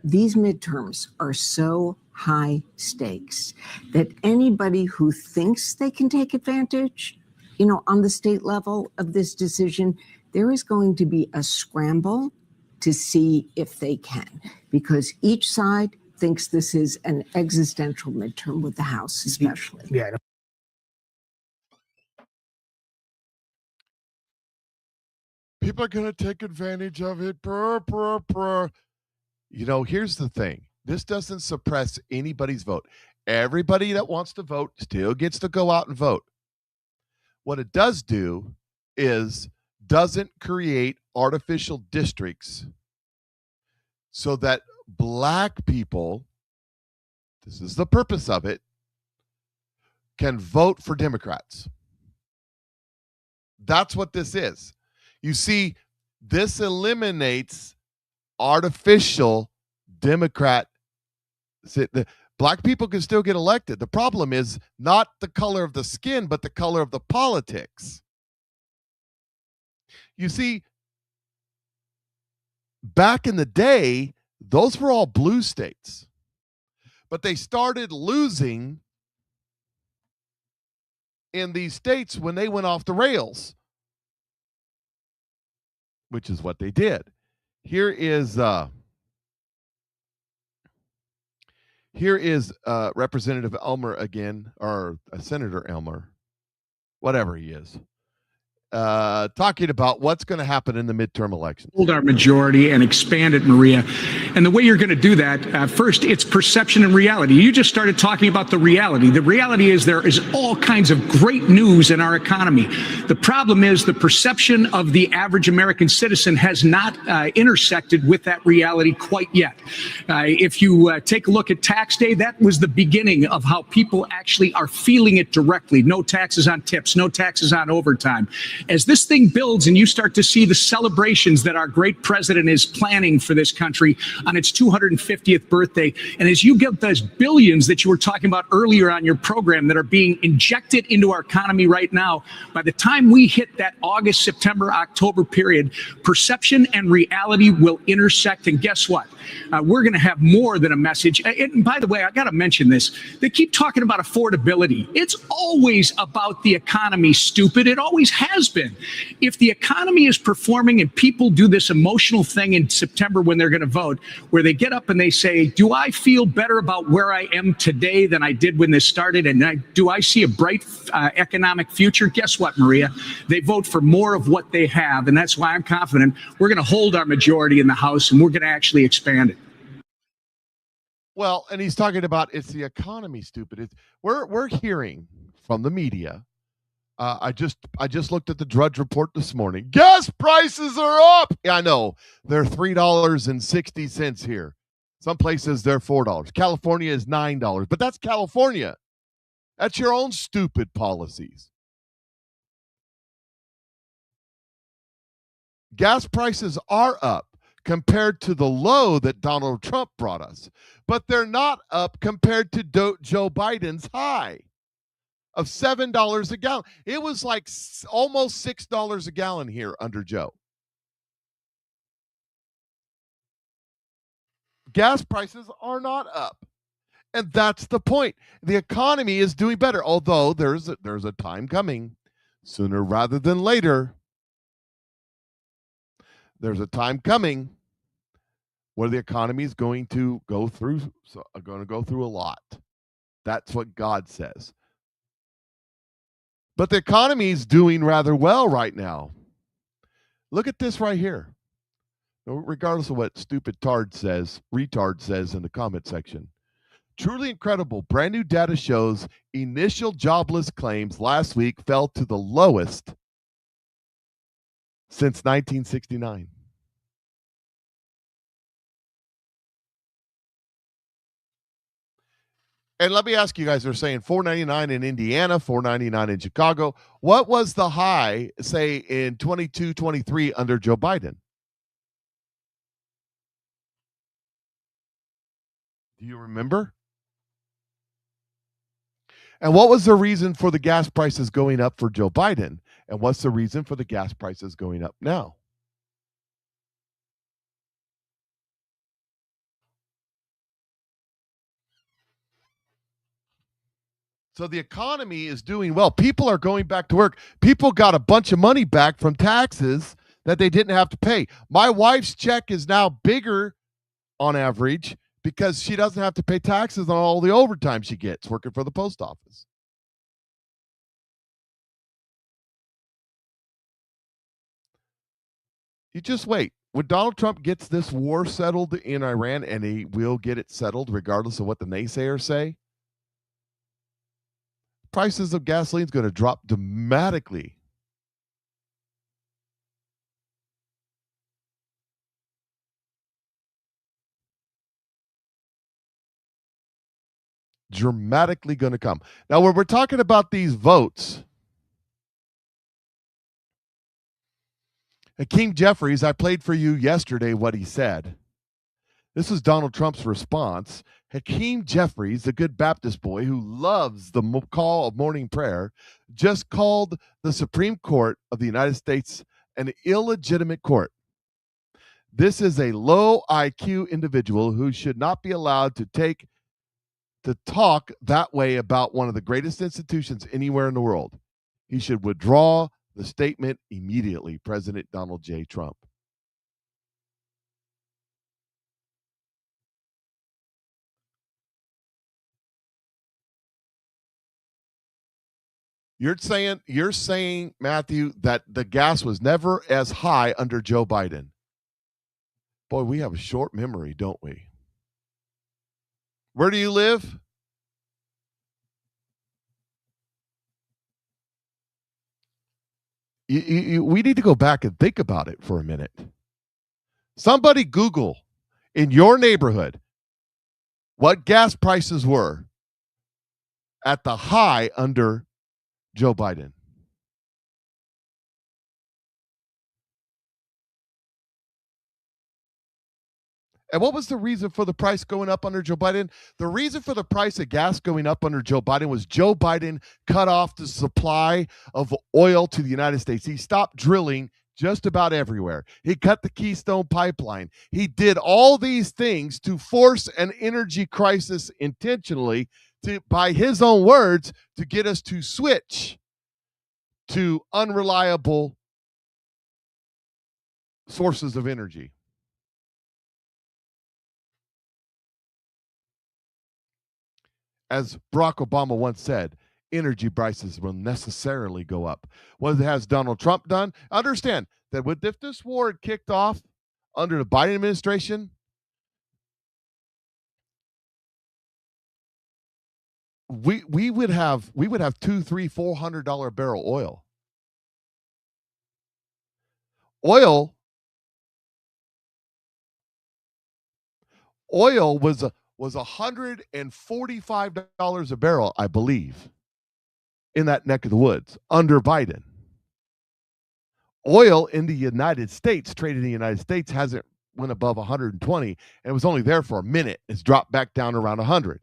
these midterms are so high stakes that anybody who thinks they can take advantage on the state level of this decision, there is going to be a scramble to see if they can, because each side thinks this is an existential midterm with the House, especially. Yeah. People are going to take advantage of it. Here's the thing. This doesn't suppress anybody's vote. Everybody that wants to vote still gets to go out and vote. What it does do is doesn't create artificial districts so that black people, this is the purpose of it, can vote for Democrats. That's what this is. You see, this eliminates artificial Democrat. Black people can still get elected. The problem is not the color of the skin, but the color of the politics. You see, back in the day, those were all blue states. But they started losing in these states when they went off the rails, which is what they did. Here is Representative Elmer again, or Senator Elmer, whatever he is, talking about what's going to happen in the midterm elections. Hold our majority and expand it, Maria. And the way you're going to do that, first, it's perception and reality. You just started talking about the reality. The reality is there is all kinds of great news in our economy. The problem is the perception of the average American citizen has not intersected with that reality quite yet. If you take a look at tax day, that was the beginning of how people actually are feeling it directly. No taxes on tips, no taxes on overtime. As this thing builds and you start to see the celebrations that our great president is planning for this country, on its 250th birthday. And as you get those billions that you were talking about earlier on your program that are being injected into our economy right now, by the time we hit that August, September, October period, perception and reality will intersect. And guess what? We're going to have more than a message. And by the way, I got to mention this. They keep talking about affordability. It's always about the economy, stupid. It always has been. If the economy is performing and people do this emotional thing in September when they're going to vote, where they get up and they say, do I feel better about where I am today than I did when this started? And do I see a bright economic future? Guess what, Maria? They vote for more of what they have. And that's why I'm confident we're going to hold our majority in the House and we're going to actually expand it. Well, and he's talking about it's the economy, stupid. We're hearing from the media. I just looked at the Drudge Report this morning. Gas prices are up. Yeah, I know. They're $3.60 here. Some places they're $4. California is $9, but that's California. That's your own stupid policies. Gas prices are up compared to the low that Donald Trump brought us, but they're not up compared to Joe Biden's high of $7 a gallon. It was like almost $6 a gallon here under Joe. Gas prices are not up. And that's the point. The economy is doing better, although there's a time coming, sooner rather than later. There's a time coming where the economy is going to go through a lot. That's what God says. But the economy is doing rather well right now. Look at this right here. Regardless of what stupid retard says in the comment section. Truly incredible. Brand new data shows initial jobless claims last week fell to the lowest since 1969. And let me ask you guys, they're saying $4.99 in Indiana, $4.99 in Chicago. What was the high, say, in 22-23 under Joe Biden? Do you remember? And what was the reason for the gas prices going up for Joe Biden? And what's the reason for the gas prices going up now? So the economy is doing well. People are going back to work. People got a bunch of money back from taxes that they didn't have to pay. My wife's check is now bigger on average because she doesn't have to pay taxes on all the overtime she gets working for the post office. You just wait. When Donald Trump gets this war settled in Iran, and he will get it settled regardless of what the naysayers say, prices of gasoline is going to drop dramatically. Dramatically going to come. Now, when we're talking about these votes, Hakeem Jeffries, I played for you yesterday what he said. This is Donald Trump's response. Hakeem Jeffries, the good Baptist boy who loves the call of morning prayer, just called the Supreme Court of the United States an illegitimate court. This is a low IQ individual who should not be allowed to talk that way about one of the greatest institutions anywhere in the world. He should withdraw the statement immediately, President Donald J. Trump. You're saying, Matthew, that the gas was never as high under Joe Biden. Boy, we have a short memory, don't we? Where do you live? We need to go back and think about it for a minute. Somebody Google in your neighborhood what gas prices were at the high under Joe Biden. And what was the reason for the price going up under Joe Biden? The reason for the price of gas going up under Joe Biden was Joe Biden cut off the supply of oil to the United States. He stopped drilling just about everywhere. He cut the Keystone Pipeline. He did all these things to force an energy crisis intentionally, to, by his own words, to get us to switch to unreliable sources of energy. As Barack Obama once said, energy prices will necessarily go up. What has Donald Trump done? Understand that if this war had kicked off under the Biden administration, we would have $200, $300, $400 barrel oil. Oil was $145 a barrel, I believe, in that neck of the woods under Biden. Oil in the United States, traded in the United States, hasn't went above 120, and it was only there for a minute. It's dropped back down around 100.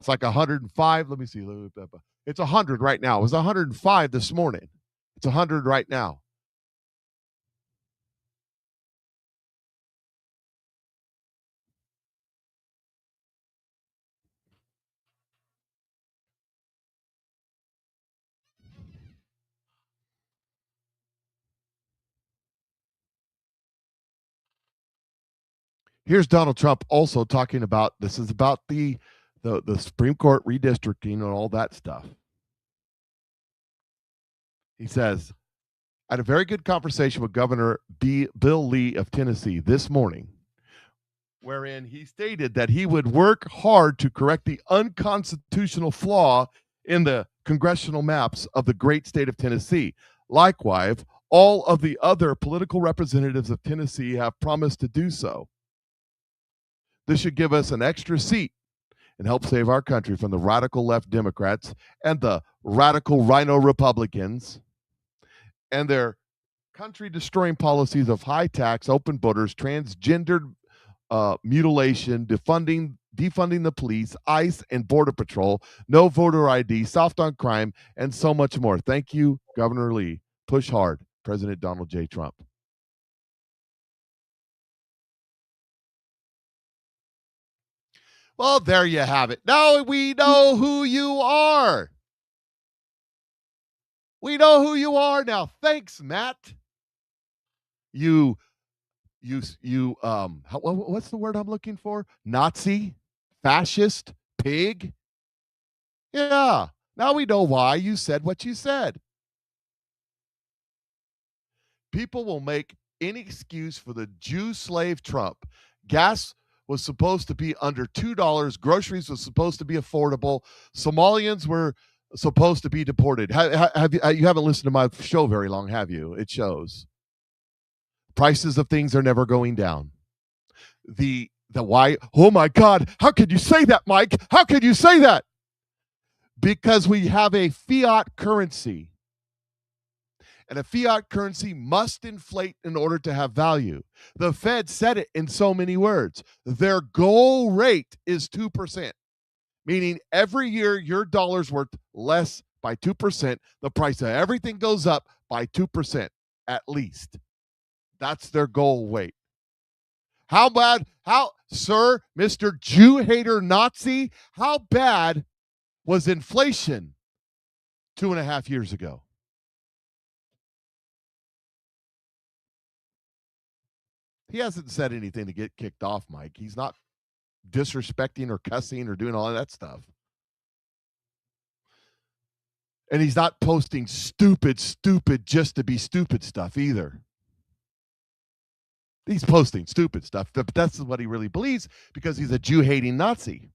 It's like 105. Let me see. It's 100 right now. It was 105 this morning. It's 100 right now. Here's Donald Trump also talking about, this is about the Supreme Court redistricting and all that stuff. He says, I had a very good conversation with Governor Bill Lee of Tennessee this morning, wherein he stated that he would work hard to correct the unconstitutional flaw in the congressional maps of the great state of Tennessee. Likewise, all of the other political representatives of Tennessee have promised to do so. This should give us an extra seat and help save our country from the radical left Democrats and the radical rhino Republicans and their country-destroying policies of high tax, open borders, transgendered mutilation, defunding the police, ICE, and Border Patrol, no voter ID, soft on crime, and so much more. Thank you, Governor Lee. Push hard, President Donald J. Trump. Well, there you have it. Now we know who you are. We know who you are now. Thanks, Matt. What's the word I'm looking for? Nazi, fascist, pig. Yeah. Now we know why you said what you said. People will make any excuse for the Jew slave Trump. Gas was supposed to be under $2. Groceries was supposed to be affordable. Somalians were supposed to be deported. You haven't listened to my show very long, have you? It shows. Prices of things are never going down. The why? Oh my God! How could you say that, Mike? How could you say that? Because we have a fiat currency. And a fiat currency must inflate in order to have value. The Fed said it in so many words. Their goal rate is 2%, meaning every year your dollar's worth less by 2%. The price of everything goes up by 2% at least. That's their goal rate. How bad, sir, Mr. Jew hater Nazi, how bad was inflation 2.5 years ago? He hasn't said anything to get kicked off, Mike. He's not disrespecting or cussing or doing all of that stuff. And he's not posting stupid just to be stupid stuff either. He's posting stupid stuff, but that's what he really believes because he's a Jew-hating Nazi.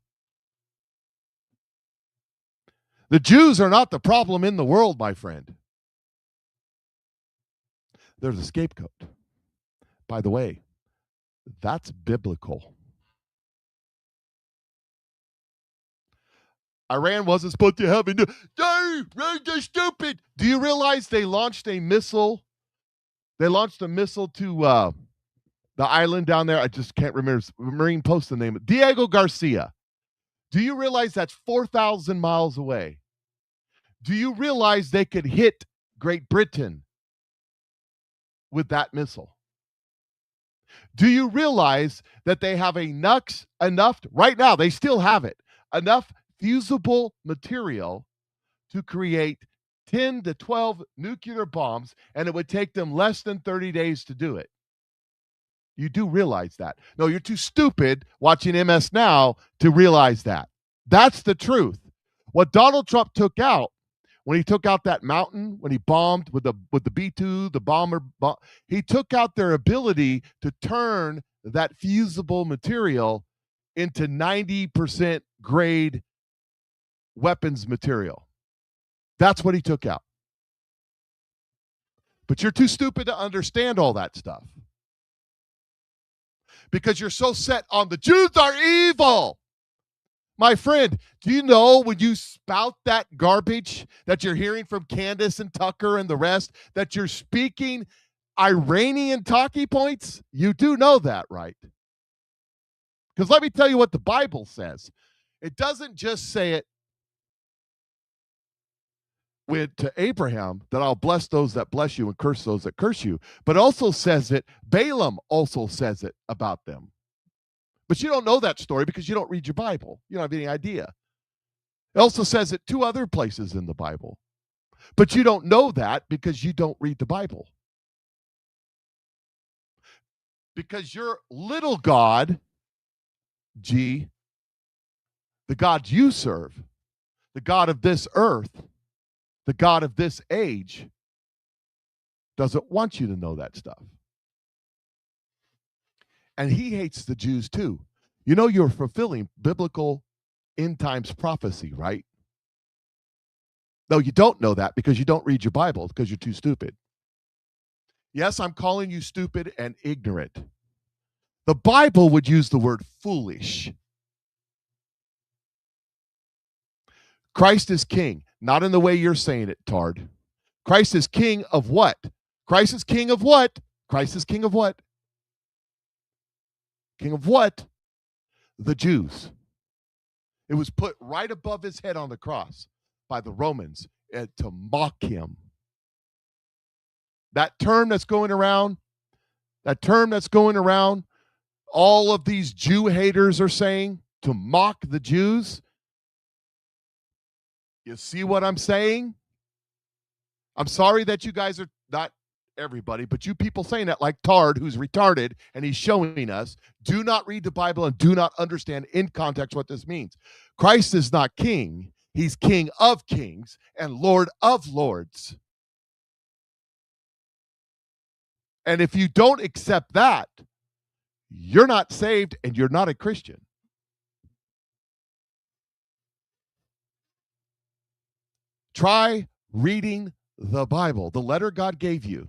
The Jews are not the problem in the world, my friend. There's a scapegoat. By the way, that's biblical. Iran wasn't supposed to have they're stupid. Do you realize they launched a missile? They launched a missile to The island down there, I just can't remember. Marine Post the name. Diego Garcia. Do you realize that's 4,000 miles away? Do you realize they could hit Great Britain with that missile? Do you realize that they have enough, right now, they still have it, enough fusible material to create 10 to 12 nuclear bombs, and it would take them less than 30 days to do it? You do realize that. No, you're too stupid watching MS Now to realize that. That's the truth. What Donald Trump took out when he took out that mountain, when he bombed with the B-2, the bomber, he took out their ability to turn that fusible material into 90% grade weapons material. That's what he took out. But you're too stupid to understand all that stuff, because you're so set on the Jews are evil. My friend, do you know when you spout that garbage that you're hearing from Candace and Tucker and the rest, that you're speaking Iranian talking points? You do know that, right? Because let me tell you what the Bible says. It doesn't just say it to Abraham, that I'll bless those that bless you and curse those that curse you, but also says it, Balaam also says it about them. But you don't know that story because you don't read your Bible. You don't have any idea. It also says it 2 other places in the Bible. But you don't know that because you don't read the Bible. Because your little God, the God you serve, the God of this earth, the God of this age, doesn't want you to know that stuff. And he hates the Jews too. You know, you're fulfilling biblical end times prophecy, right? No, you don't know that because you don't read your Bible, because you're too stupid. Yes, I'm calling you stupid and ignorant. The Bible would use the word foolish. Christ is king, not in the way you're saying it, Tard. Christ is king of what? Christ is king of what? Christ is king of what? King of what? The Jews. It was put right above his head on the cross by the Romans to mock him. That term that's going around, all of these Jew haters are saying, to mock the Jews. You see what I'm saying? I'm sorry that you guys are not everybody, but you people saying that, like Tard, who's retarded, and he's showing us, do not read the Bible and do not understand in context what this means. Christ is not king. He's King of kings and Lord of lords. And if you don't accept that, you're not saved and you're not a Christian. Try reading the Bible, the letter God gave you.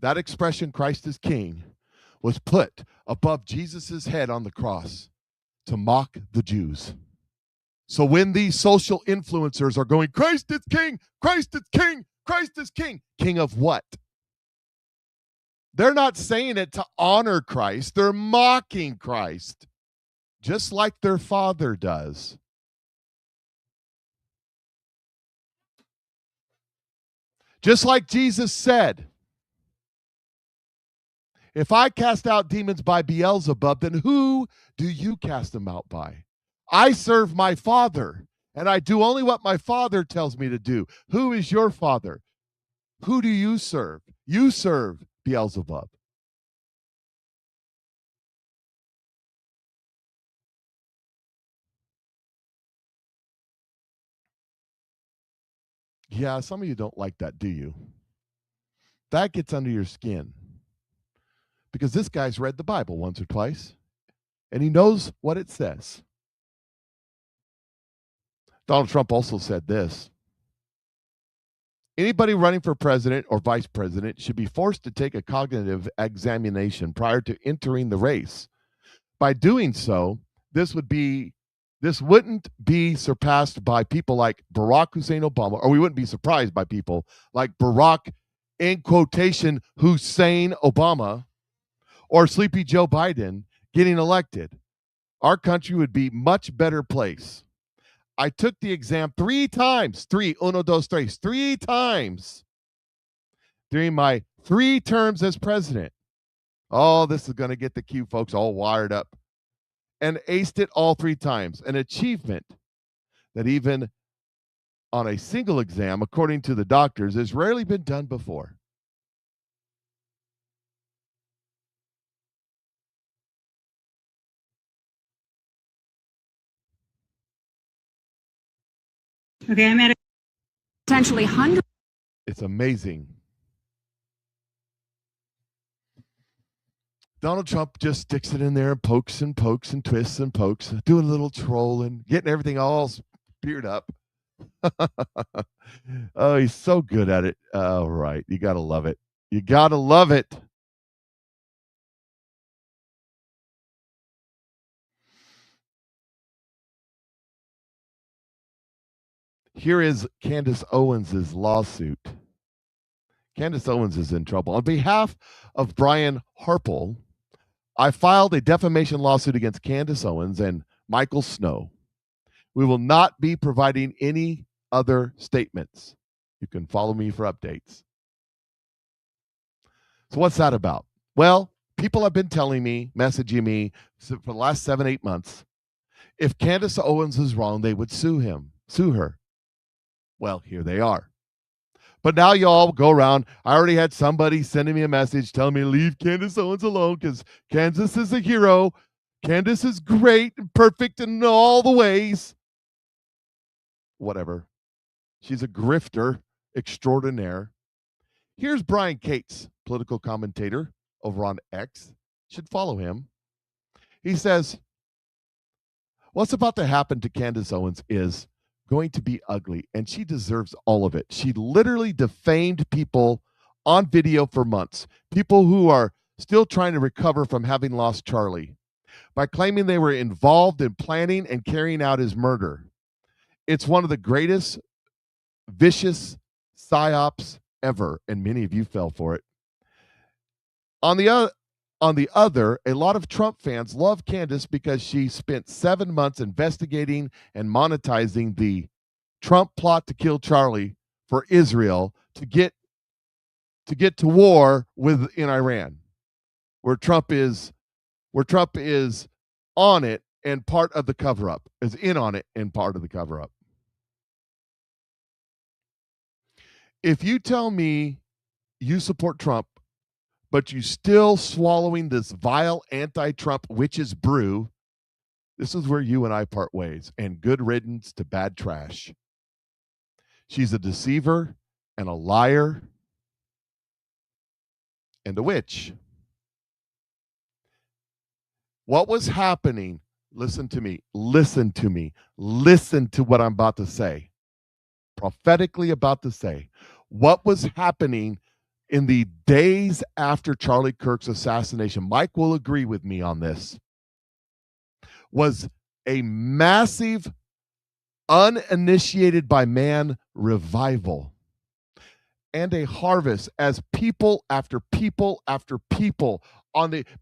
That expression, Christ is king, was put above Jesus' head on the cross to mock the Jews. So when these social influencers are going, Christ is king, Christ is king, Christ is king, king of what? They're not saying it to honor Christ. They're mocking Christ, just like their father does. Just like Jesus said, if I cast out demons by Beelzebub, then who do you cast them out by? I serve my Father, and I do only what my Father tells me to do. Who is your Father? Who do you serve? You serve Beelzebub. Yeah, some of you don't like that, do you? That gets under your skin. Because this guy's read the Bible once or twice, and he knows what it says. Donald Trump also said this: anybody running for president or vice president should be forced to take a cognitive examination prior to entering the race. By doing so, this would be This wouldn't be surpassed by people like Barack Hussein Obama, or we wouldn't be surprised by people like Barack, in quotation, Hussein Obama, or Sleepy Joe Biden getting elected. Our country would be much better place. I took the exam 3 times, three times during my 3 terms as president. Oh, this is going to get the Q folks all wired up. And aced it all 3 times. An achievement that even on a single exam, according to the doctors, has rarely been done before. Okay, I'm at potentially hundreds. It's amazing. Donald Trump just sticks it in there and pokes and pokes and twists and pokes, doing a little trolling, getting everything all speared up. Oh, he's so good at it. Oh, right. You got to love it. You got to love it. Here is Candace Owens' lawsuit. Candace Owens is in trouble. On behalf of Brian Harple, I filed a defamation lawsuit against Candace Owens and Michael Snow. We will not be providing any other statements. You can follow me for updates. So what's that about? Well, people have been telling me, messaging me for the last 7-8 months, if Candace Owens is wrong, they would sue her. Well, here they are. But now y'all go around. I already had somebody sending me a message telling me to leave Candace Owens alone because Candace is a hero. Candace is great and perfect in all the ways. Whatever. She's a grifter extraordinaire. Here's Brian Cates, political commentator over on X. You should follow him. He says, what's about to happen to Candace Owens is going to be ugly, and she deserves all of it. She literally defamed people on video for months, people who are still trying to recover from having lost Charlie, by claiming they were involved in planning and carrying out his murder. It's one of the greatest vicious psyops ever, and many of you fell for it. On the other, a lot of Trump fans love Candace because she spent 7 months investigating and monetizing the Trump plot to kill Charlie for Israel to get to war in Iran, where Trump is on it and part of the cover-up, is in on it and part of the cover-up. If you tell me you support Trump, but you still swallowing this vile anti-Trump witch's brew, this is where you and I part ways, and good riddance to bad trash. She's a deceiver and a liar and a witch. What was happening? Listen to me. Listen to what I'm about to say. Prophetically about to say. What was happening in the days after Charlie Kirk's assassination, Mike will agree with me on this, was a massive, uninitiated by man revival and a harvest as people after people after people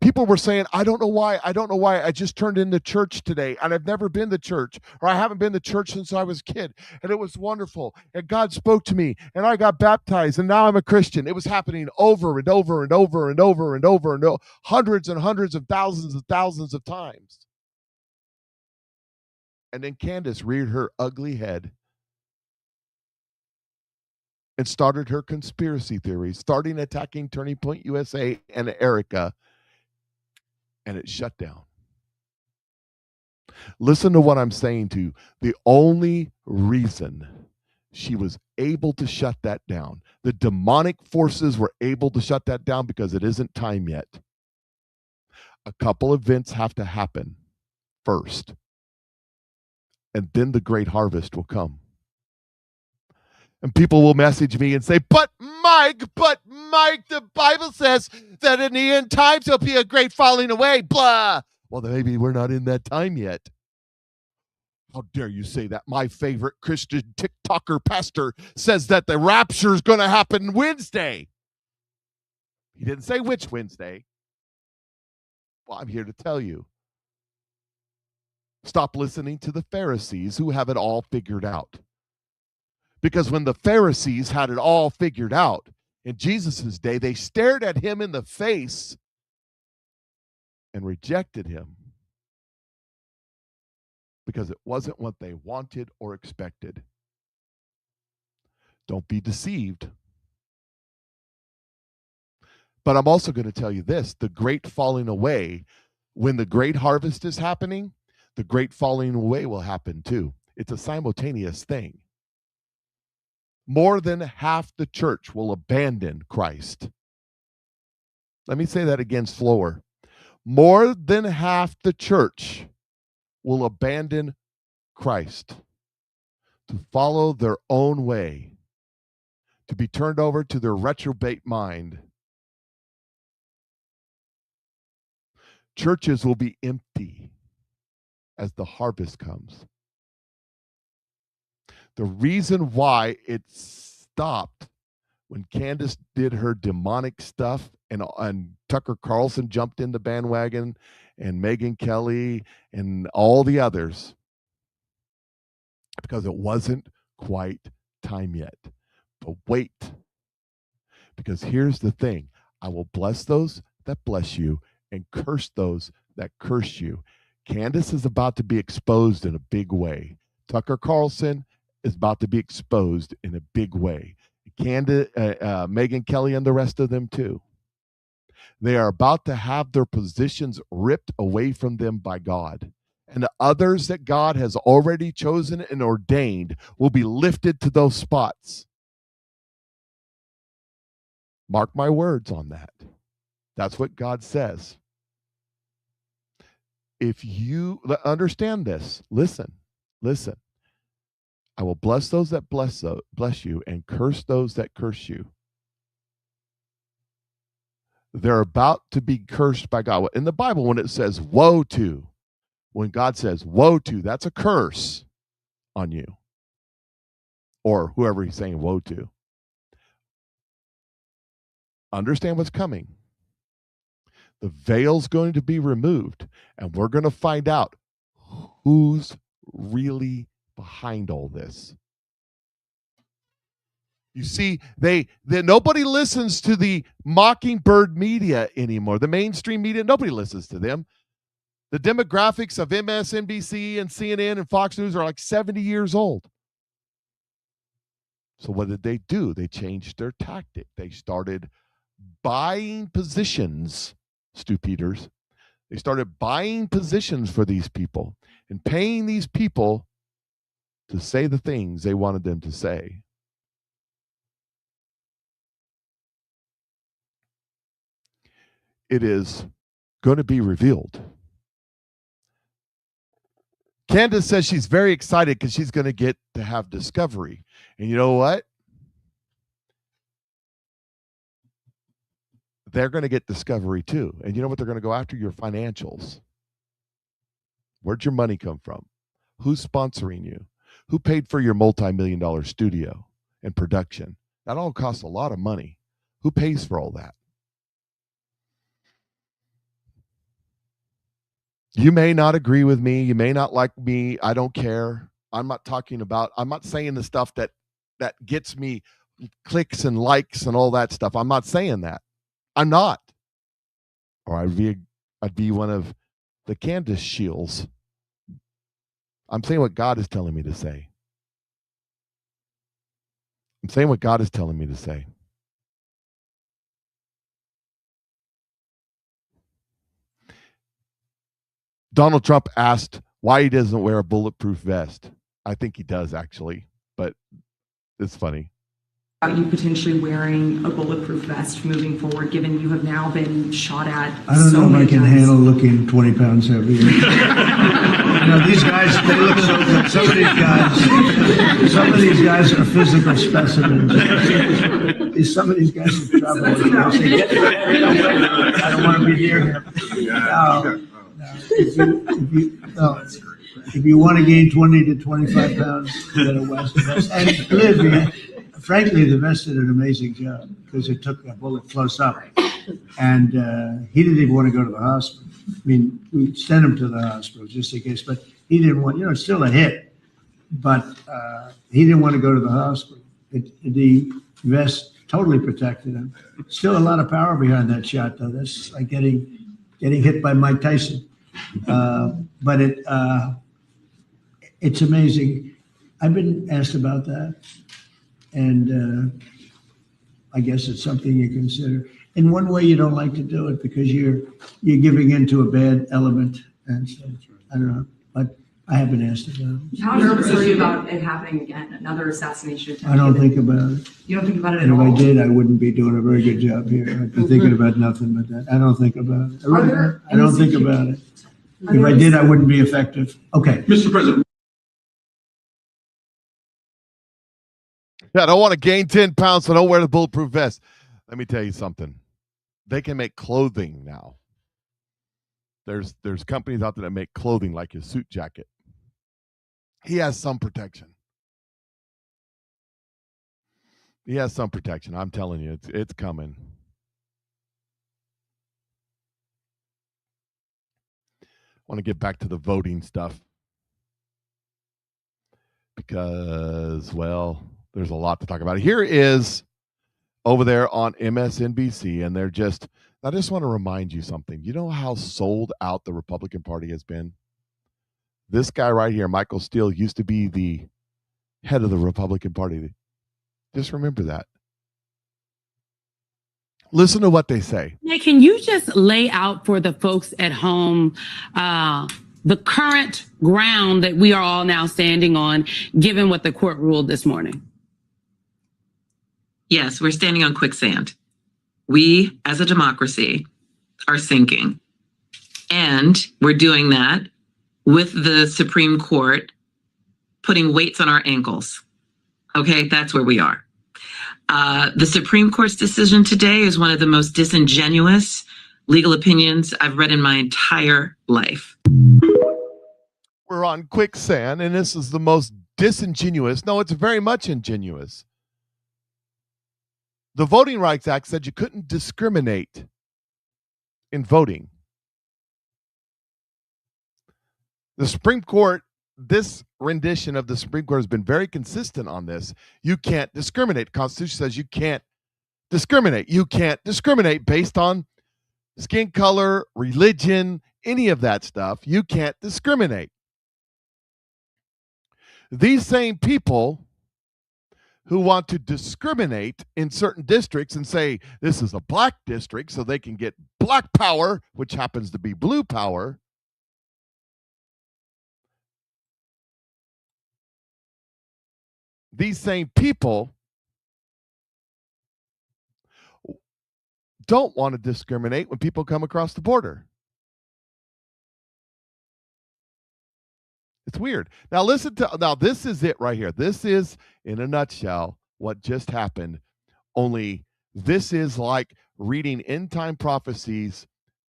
people were saying, I don't know why I just turned into church today and I've never been to church, or I haven't been to church since I was a kid, and it was wonderful, and God spoke to me and I got baptized and now I'm a Christian. It was happening over and over and over and over and over and over, hundreds and hundreds of thousands of times. And then Candace reared her ugly head and started her conspiracy theories, starting attacking Turning Point USA and Erica, and it shut down. Listen to what I'm saying to you. The only reason she was able to shut that down, the demonic forces were able to shut that down, because it isn't time yet. A couple events have to happen first, and then the great harvest will come. And people will message me and say, but Mike, the Bible says that in the end times there'll be a great falling away, blah. Well, then maybe we're not in that time yet. How dare you say that? My favorite Christian TikToker pastor says that the rapture is going to happen Wednesday. He didn't say which Wednesday. Well, I'm here to tell you. Stop listening to the Pharisees who have it all figured out. Because when the Pharisees had it all figured out in Jesus' day, they stared at him in the face and rejected him because it wasn't what they wanted or expected. Don't be deceived. But I'm also going to tell you this, the great falling away, when the great harvest is happening, the great falling away will happen too. It's a simultaneous thing. More than half the church will abandon Christ. Let me say that again slower. More than half the church will abandon Christ to follow their own way, to be turned over to their reprobate mind. Churches will be empty as the harvest comes. The reason why it stopped when Candace did her demonic stuff and Tucker Carlson jumped in the bandwagon and Megyn Kelly and all the others, because it wasn't quite time yet. But wait, because here's the thing. I will bless those that bless you and curse those that curse you. Candace is about to be exposed in a big way. Tucker Carlson is about to be exposed in a big way. Megyn Kelly and the rest of them too. They are about to have their positions ripped away from them by God. And the others that God has already chosen and ordained will be lifted to those spots. Mark my words on that. That's what God says. If you understand this, listen. I will bless those that bless you and curse those that curse you. They're about to be cursed by God. In the Bible, when it says woe to, when God says woe to, that's a curse on you. Or whoever he's saying woe to. Understand what's coming. The veil's going to be removed, and we're going to find out who's really behind all this. You see, nobody listens to the mockingbird media anymore. The mainstream media, nobody listens to them. The demographics of MSNBC and CNN and Fox News are like 70 years old. So what did they do? They changed their tactic. They started buying positions, Stu Peters. They started buying positions for these people and paying these people to say the things they wanted them to say. It is going to be revealed. Candace says she's very excited because she's going to get to have discovery. And you know what? They're going to get discovery too. And you know what they're going to go after? Your financials. Where'd your money come from? Who's sponsoring you? Who paid for your multi-million-dollar studio and production? That all costs a lot of money. Who pays for all that? You may not agree with me. You may not like me. I don't care. I'm not saying the stuff that gets me clicks and likes and all that stuff. I'm not saying that. I'm not. Or I'd be one of the Candace shields. I'm saying what God is telling me to say. I'm saying what God is telling me to say. Donald Trump asked why he doesn't wear a bulletproof vest. I think he does, actually, but it's funny. About you potentially wearing a bulletproof vest moving forward, given you have now been shot at. I don't know if I can handle looking 20 pounds heavier. These guys, they look so good. Some of these guys are physical specimens. Some of these guys are trouble. I don't want to be near him. No. if you want to gain 20 to 25 pounds, go to West. And believe me, frankly, the vest did an amazing job because it took a bullet close up. And he didn't even want to go to the hospital. I mean, we sent him to the hospital just in case, but he didn't want, it's still a hit. But he didn't want to go to the hospital. The vest totally protected him. Still a lot of power behind that shot, though. That's like getting hit by Mike Tyson. But it's amazing. I've been asked about that, and I guess it's something you consider. In one way, you don't like to do it because you're giving into a bad element, and so I don't know. But I have been asked about it. How nervous are you about it happening again? Another assassination attempt? I don't think about it. You don't think about it And at if all? I did, I wouldn't be doing a very good job here. I'd be thinking about nothing but that. I don't think about it. I don't think about it. If I did, I wouldn't be effective. Okay. Mr. President. Yeah, I don't want to gain 10 pounds, so don't wear the bulletproof vest. Let me tell you something. They can make clothing now. There's companies out there that make clothing like his suit jacket. He has some protection. He has some protection. I'm telling you, it's coming. I want to get back to the voting stuff because, well, there's a lot to talk about. Here is over there on MSNBC, and I just want to remind you something. You know how sold out the Republican Party has been? This guy right here, Michael Steele, used to be the head of the Republican Party. Just remember that. Listen to what they say. Nick, can you just lay out for the folks at home the current ground that we are all now standing on, given what the court ruled this morning? Yes, we're standing on quicksand. We, as a democracy, are sinking. And we're doing that with the Supreme Court putting weights on our ankles. Okay, that's where we are. The Supreme Court's decision today is one of the most disingenuous legal opinions I've read in my entire life. We're on quicksand, and this is the most disingenuous. No, it's very much ingenuous. The Voting Rights Act said you couldn't discriminate in voting. The Supreme Court, this rendition of the Supreme Court has been very consistent on this. You can't discriminate. The Constitution says you can't discriminate. You can't discriminate based on skin color, religion, any of that stuff. You can't discriminate. These same people who want to discriminate in certain districts and say this is a black district so they can get black power, which happens to be blue power. These same people don't want to discriminate when people come across the border. It's weird. Now this is it right here. This is, in a nutshell, what just happened. Only this is like reading end time prophecies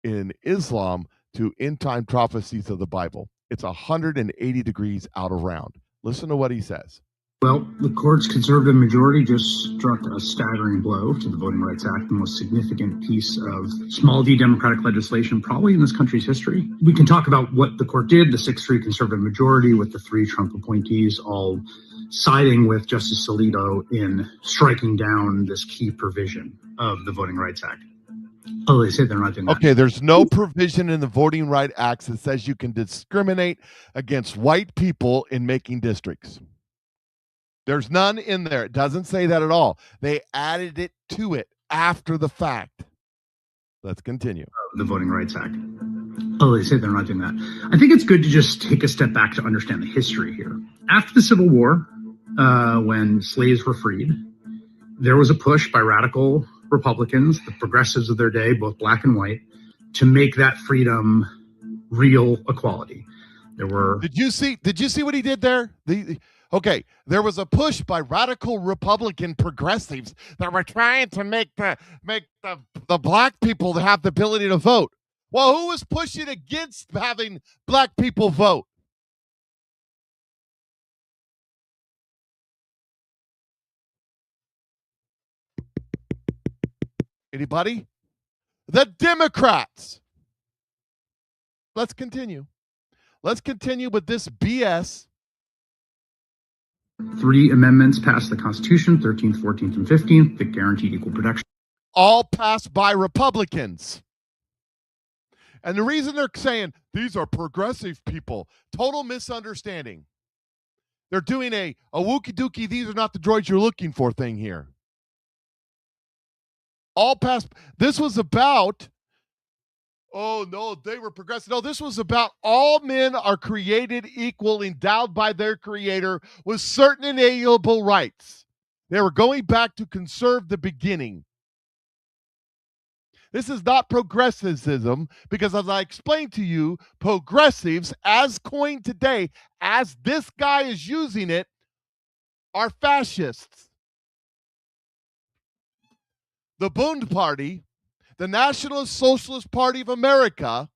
in Islam to end time prophecies of the Bible. It's 180 degrees out around. Listen to what he says. Well, the court's conservative majority just struck a staggering blow to the Voting Rights Act, the most significant piece of small d democratic legislation probably in this country's history. We can talk about what the court did, the 6-3 conservative majority with the 3 Trump appointees all siding with Justice Alito in striking down this key provision of the Voting Rights Act. Oh, they say they're not doing that. Okay, there's no provision in the Voting Rights Act that says you can discriminate against white people in making districts. There's none in there. It doesn't say that at all. They added it to it after the fact. Let's continue. The Voting Rights Act. Oh, they say they're not doing that. I think it's good to just take a step back to understand the history here. After the Civil War, when slaves were freed, there was a push by radical Republicans, the progressives of their day, both black and white, to make that freedom real equality. There were. Did you see what he did there? Okay, there was a push by radical Republican progressives that were trying to make the black people have the ability to vote. Well, who was pushing against having black people vote? Anybody? The Democrats. Let's continue. Let's continue with this BS. 3 amendments passed the Constitution, 13th, 14th, and 15th, that guaranteed equal protection. All passed by Republicans. And the reason they're saying these are progressive people, total misunderstanding. They're doing a wookie dookie, these are not the droids you're looking for thing here. All passed. This was about, oh no, they were progressive. No, this was about all men are created equal, endowed by their creator with certain inalienable rights. They were going back to conserve the beginning. This is not progressivism because, as I explained to you, progressives, as coined today, as this guy is using it, are fascists. The Bund Party, the Nationalist Socialist Party of America,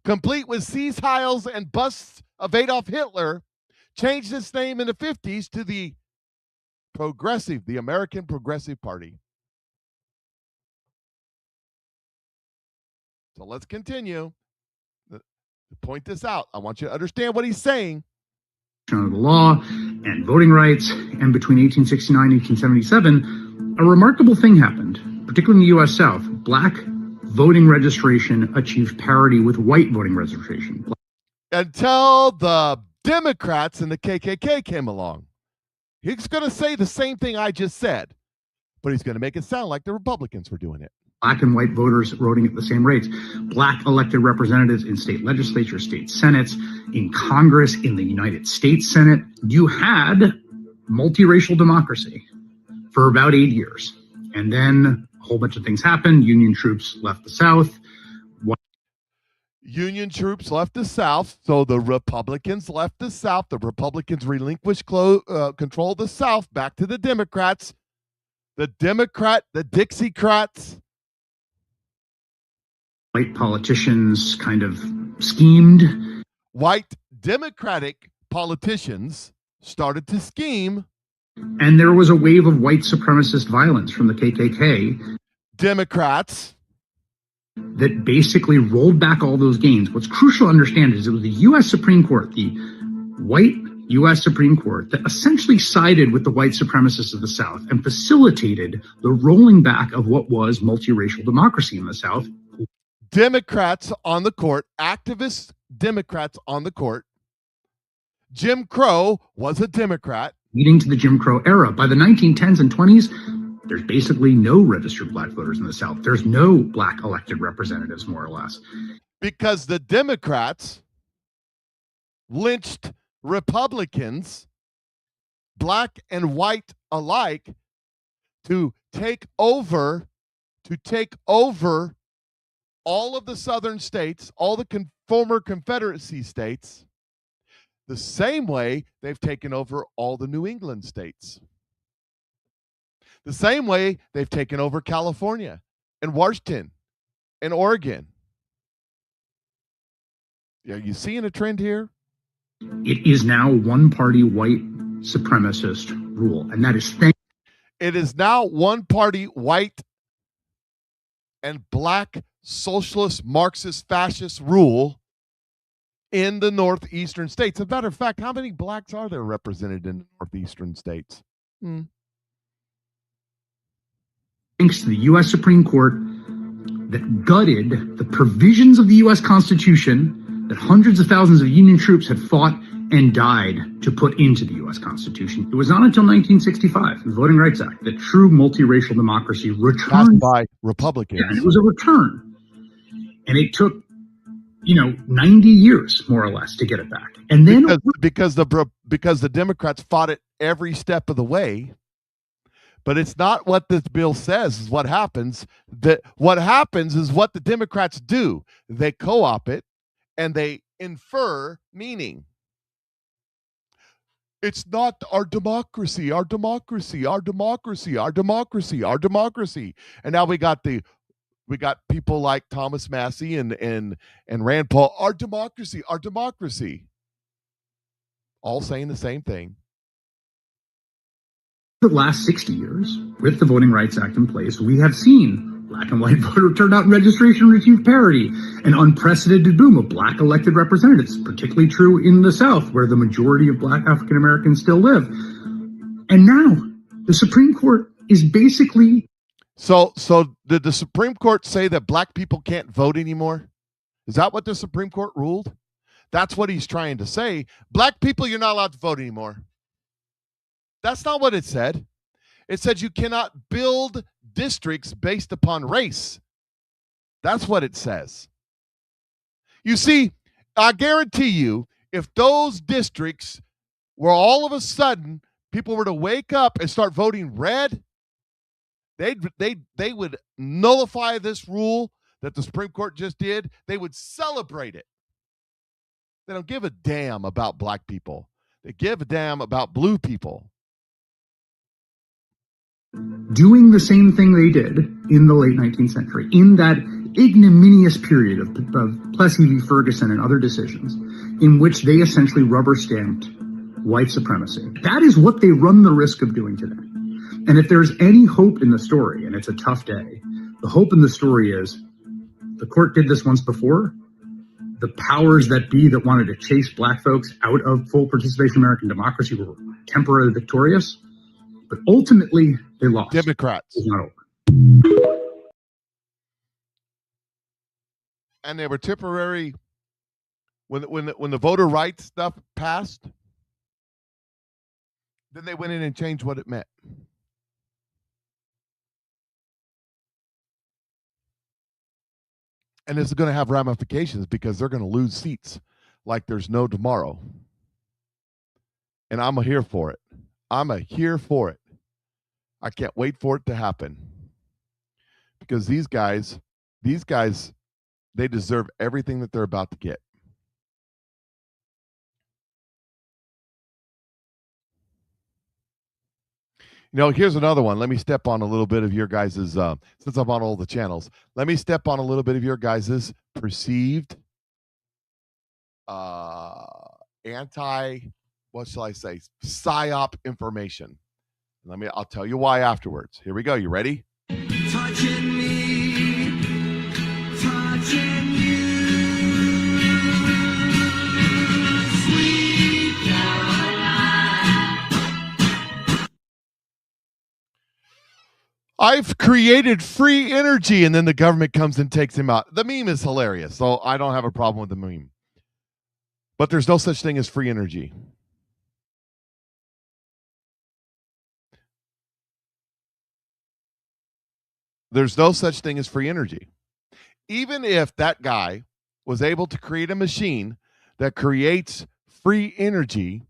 complete with seize heils and busts of Adolf Hitler, changed its name in the 50s to the Progressive, the American Progressive Party. So let's continue. To point this out, I want you to understand what he's saying. Of the law and voting rights, and between 1869 and 1877, a remarkable thing happened, particularly in the U.S. South. Black voting registration achieved parity with white voting registration. Until the Democrats and the KKK came along. He's going to say the same thing I just said, but he's going to make it sound like the Republicans were doing it. Black and white voters voting at the same rates. Black elected representatives in state legislatures, state senates, in Congress, in the United States Senate. You had multiracial democracy for about 8 years. And then a whole bunch of things happened. Union troops left the South. Union troops left the South, so the Republicans left the South. The Republicans relinquished control of the South back to the Democrats. The Dixiecrats. White politicians kind of schemed. White Democratic politicians started to scheme. And there was a wave of white supremacist violence from the KKK. Democrats. That basically rolled back all those gains. What's crucial to understand is it was the U.S. Supreme Court, the white U.S. Supreme Court, that essentially sided with the white supremacists of the South and facilitated the rolling back of what was multiracial democracy in the South. Democrats on the court, activist Democrats on the court. Jim Crow was a Democrat. Leading to the Jim Crow era. By the 1910s and 20s, there's basically no registered black voters in the South. There's no black elected representatives, more or less. Because the Democrats lynched Republicans, black and white alike, to take over all of the southern states, all the former Confederacy states, the same way they've taken over all the New England states. The same way they've taken over California and Washington and Oregon. Are you seeing a trend here? It is now one-party white supremacist rule, and that is it is now one-party white and black socialist, Marxist, fascist rule in the northeastern states. As a matter of fact, how many blacks are there represented in the northeastern states? Thanks to the U.S. Supreme Court that gutted the provisions of the U.S. Constitution that hundreds of thousands of Union troops had fought and died to put into the U.S. Constitution. It was not until 1965, the Voting Rights Act, that true multiracial democracy returned by Republicans. Yeah, it was a return. And it took, 90 years, more or less, to get it back. And then because the Democrats fought it every step of the way. But it's not what this bill says is what happens. What happens is what the Democrats do. They co-op it and they infer meaning. It's not our democracy, our democracy, our democracy, our democracy, our democracy. And now we got people like Thomas Massey and Rand Paul, our democracy, our democracy. All saying the same thing. The last 60 years, with the Voting Rights Act in place, we have seen Black and white voter turnout and registration achieved parity, an unprecedented boom of black elected representatives, particularly true in the South, where the majority of black African Americans still live. And now the Supreme Court is basically... So did the Supreme Court say that black people can't vote anymore? Is that what the Supreme Court ruled? That's what he's trying to say. Black people, you're not allowed to vote anymore. That's not what it said. It said you cannot build districts based upon race. That's what it says. You see, I guarantee you, if those districts were all of a sudden people were to wake up and start voting red, they would nullify this rule that the Supreme Court just did. They would celebrate it. They don't give a damn about black people. They give a damn about blue people. Doing the same thing they did in the late 19th century, in that ignominious period of Plessy v. Ferguson and other decisions, in which they essentially rubber-stamped white supremacy. That is what they run the risk of doing today. And if there's any hope in the story, and it's a tough day, the hope in the story is the court did this once before. The powers that be that wanted to chase black folks out of full participation in American democracy were temporarily victorious, but ultimately they lost. Democrats. It's not over. And they were temporary when the voter rights stuff passed. Then they went in and changed what it meant. And this is going to have ramifications because they're going to lose seats like there's no tomorrow. And I'm here for it. I'm here for it. I can't wait for it to happen. Because these guys, they deserve everything that they're about to get. You know, here's another one. Let me step on a little bit of your guys's, since I'm on all the channels, let me step on a little bit of your guys's perceived what shall I say, PSYOP information. I'll tell you why afterwards. Here we go. You ready? Touching me, touching you, sweet Caroline. I've created free energy, and then the government comes and takes him out. The meme is hilarious, so I don't have a problem with the meme. But there's no such thing as free energy. There's no such thing as free energy. Even if that guy was able to create a machine that creates free energy,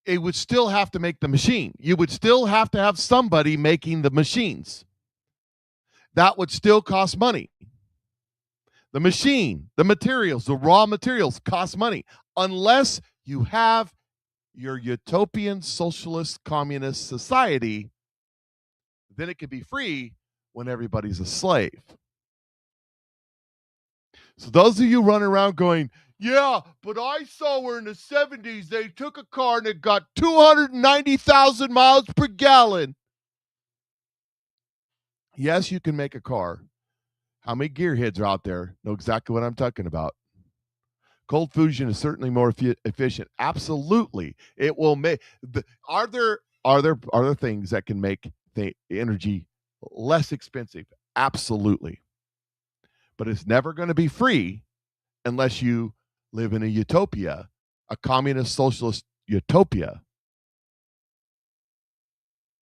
it would still have to make the machine. You would still have to have somebody making the machines. That would still cost money. The machine, the materials, the raw materials cost money unless you have your utopian socialist communist society. Then it can be free when everybody's a slave. So those of you running around going, yeah, but I saw where in the 70s they took a car and it got 290,000 miles per gallon. Yes, you can make a car. How many gearheads are out there know exactly what I'm talking about? Cold fusion is certainly more efficient. Absolutely. It will make are there things that can make the energy less expensive? Absolutely. But it's never going to be free unless you live in a utopia, a communist socialist utopia.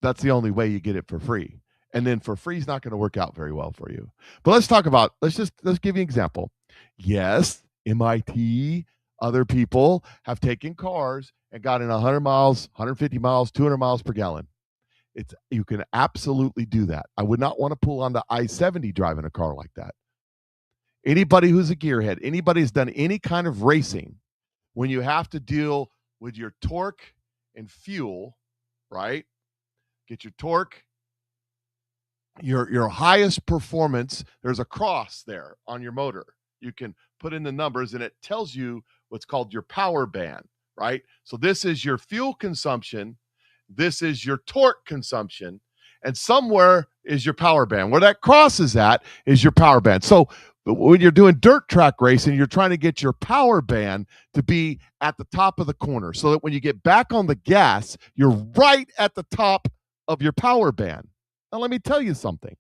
That's the only way you get it for free. And then for free is not going to work out very well for you. But let's give you an example. Yes, MIT, other people have taken cars and gotten 100 miles, 150 miles, 200 miles per gallon. You can absolutely do that. I would not want to pull onto I-70 driving a car like that. Anybody who's a gearhead, anybody who's done any kind of racing, when you have to deal with your torque and fuel, right? Get your torque, your highest performance, there's a cross there on your motor. You can put in the numbers and it tells you what's called your power band, right? So this is your fuel consumption. This is your torque consumption. And somewhere is your power band. Where that crosses at is your power band. So when you're doing dirt track racing, you're trying to get your power band to be at the top of the corner so that when you get back on the gas, you're right at the top of your power band. Now, let me tell you something.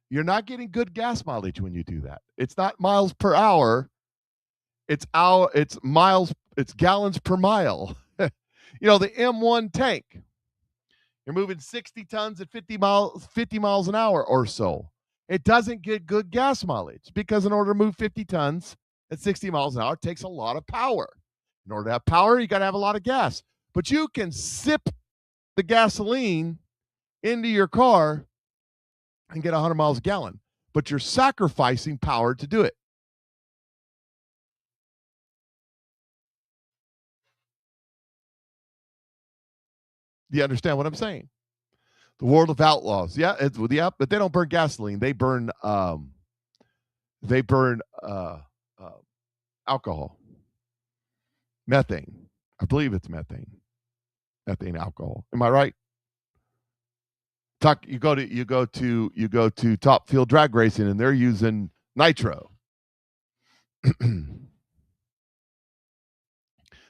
You're not getting good gas mileage when you do that. It's not miles per hour. It's miles, it's gallons per mile. The M1 tank. You're moving 60 tons at 50 miles an hour or so. It doesn't get good gas mileage because in order to move 50 tons at 60 miles an hour, it takes a lot of power. In order to have power, you got to have a lot of gas. But you can sip the gasoline into your car and get 100 miles a gallon. But you're sacrificing power to do it. Do you understand what I'm saying? The world of outlaws. Yeah, but they don't burn gasoline. They burn alcohol. Methane. I believe it's methane. Methane alcohol. Am I right? You go to Top Field Drag Racing and they're using nitro. The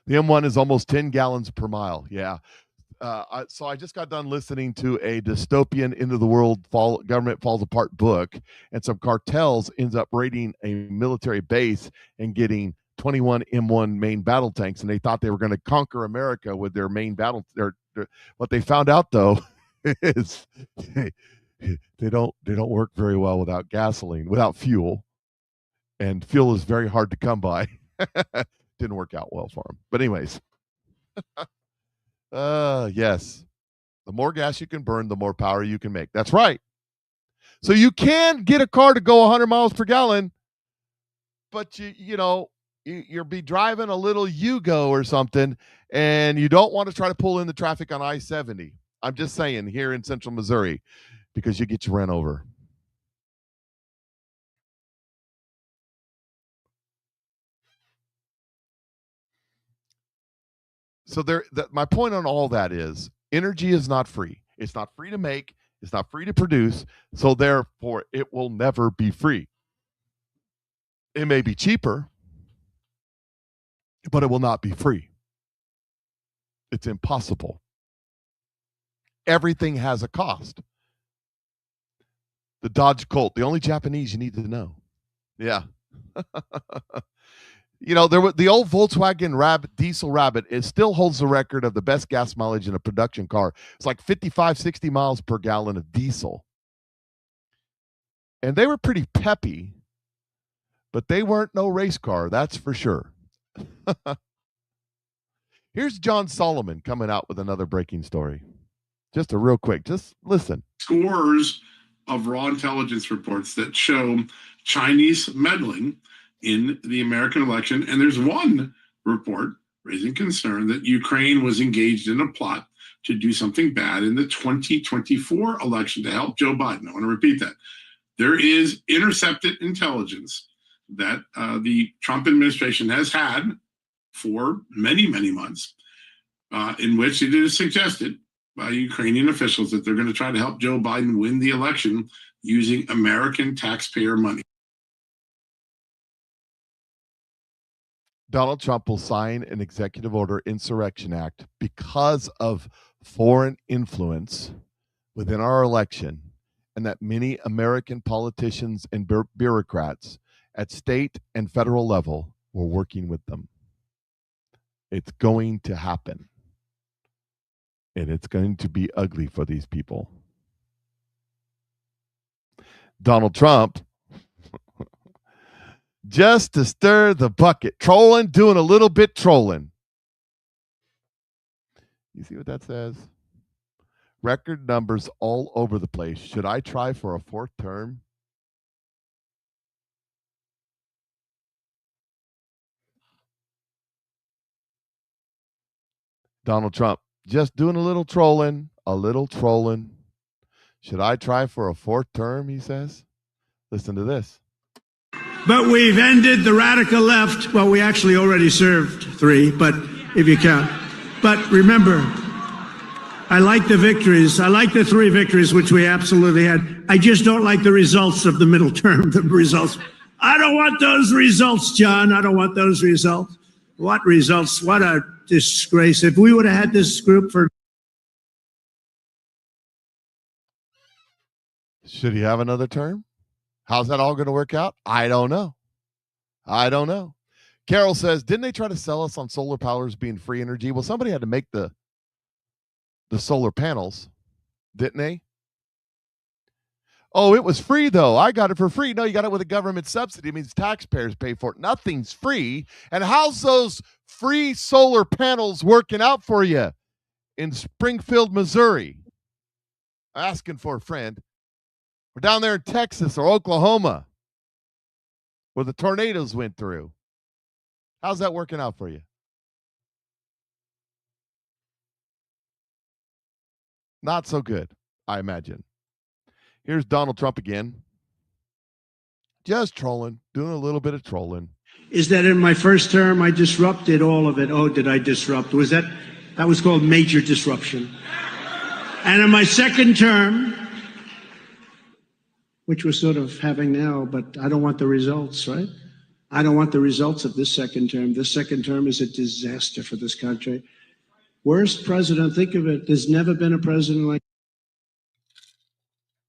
M1 is almost 10 gallons per mile. Yeah. So I just got done listening to a dystopian end of the world government falls apart book, and some cartels ends up raiding a military base and getting 21 M1 main battle tanks, and they thought they were going to conquer America with their main battle. What they found out though is they don't work very well without gasoline, without fuel, and fuel is very hard to come by. Didn't work out well for them, but anyways. Yes. The more gas you can burn, the more power you can make. That's right. So you can get a car to go 100 miles per gallon, but you'll be driving a little Yugo or something, and you don't want to try to pull in the traffic on I-70. I'm just saying, here in central Missouri, because you get your run over. So my point on all that is energy is not free. It's not free to make. It's not free to produce. So therefore, it will never be free. It may be cheaper, but it will not be free. It's impossible. Everything has a cost. The Dodge Colt, the only Japanese you need to know. Yeah. The old Volkswagen diesel Rabbit, it still holds the record of the best gas mileage in a production car. It's like 55, 60 miles per gallon of diesel. And they were pretty peppy, but they weren't no race car, that's for sure. Here's John Solomon coming out with another breaking story. Just a real quick, just listen. Scores of raw intelligence reports that show Chinese meddling in the American election. And there's one report raising concern that Ukraine was engaged in a plot to do something bad in the 2024 election to help Joe Biden. I want to repeat that. There is intercepted intelligence that the Trump administration has had for many, many months, in which it is suggested by Ukrainian officials that they're going to try to help Joe Biden win the election using American taxpayer money. Donald Trump will sign an executive order insurrection act because of foreign influence within our election, and that many American politicians and bureaucrats at state and federal level were working with them. It's going to happen. And it's going to be ugly for these people. Donald Trump, just to stir the bucket, trolling, doing a little bit trolling. You see what that says? Record numbers all over the place. Should I try for a fourth term? Donald Trump, just doing a little trolling, Should I try for a fourth term, he says? Listen to this. But we've ended the radical left. Well, we actually already served 3, but if you count. But remember, I like the victories. I like the 3 victories, which we absolutely had. I just don't like the results of the middle term, the results. I don't want those results, John. I don't want those results. What results? What a disgrace. If we would have had this group for... Should he have another term? How's that all going to work out? I don't know. Carol says, didn't they try to sell us on solar powers being free energy? Well, somebody had to make the solar panels, didn't they? Oh, it was free, though. I got it for free. No, you got it with a government subsidy. It means taxpayers pay for it. Nothing's free. And how's those free solar panels working out for you in Springfield, Missouri? Asking for a friend. Or down there in Texas or Oklahoma, where the tornadoes went through. How's that working out for you? Not so good, I imagine. Here's Donald Trump again. Just trolling, doing a little bit of trolling. Is that in my first term, I disrupted all of it. Oh, did I disrupt? That was called major disruption. And in my second term, which we're sort of having now, but I don't want the results, right? I don't want the results of this second term. This second term is a disaster for this country. Worst president, think of it. There's never been a president like...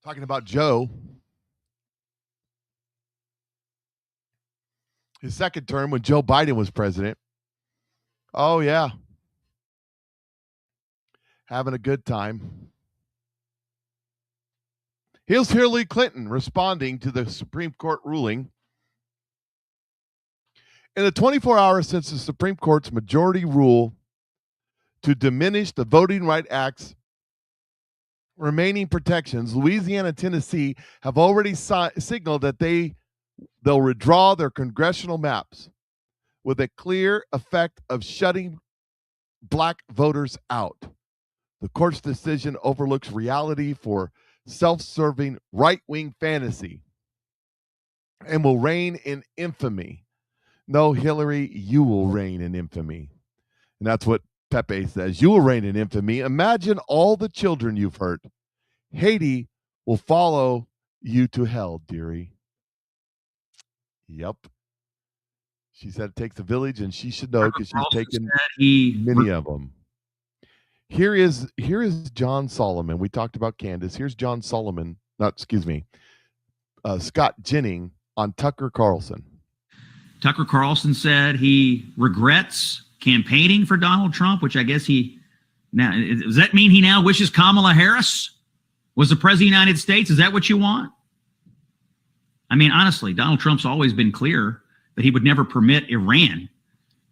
Talking about Joe. His second term when Joe Biden was president. Oh, yeah. Having a good time. Here's Hillary Clinton responding to the Supreme Court ruling. In the 24 hours since the Supreme Court's majority rule to diminish the Voting Rights Act's remaining protections, Louisiana and Tennessee have already signaled that they'll withdraw their congressional maps with a clear effect of shutting black voters out. The court's decision overlooks reality for self-serving right-wing fantasy and will reign in infamy. No, Hillary, you will reign in infamy. And that's what Pepe says. You will reign in infamy. Imagine all the children you've hurt. Haiti will follow you to hell, dearie. Yep. She said it takes a village, and she should know because she's taken many of them. Here is John Solomon. We talked about Candace. Here's John Solomon. Scott Jennings on Tucker Carlson. Tucker Carlson said he regrets campaigning for Donald Trump, which I guess now, does that mean he now wishes Kamala Harris was the president of the United States? Is that what you want? I mean, honestly, Donald Trump's always been clear that he would never permit Iran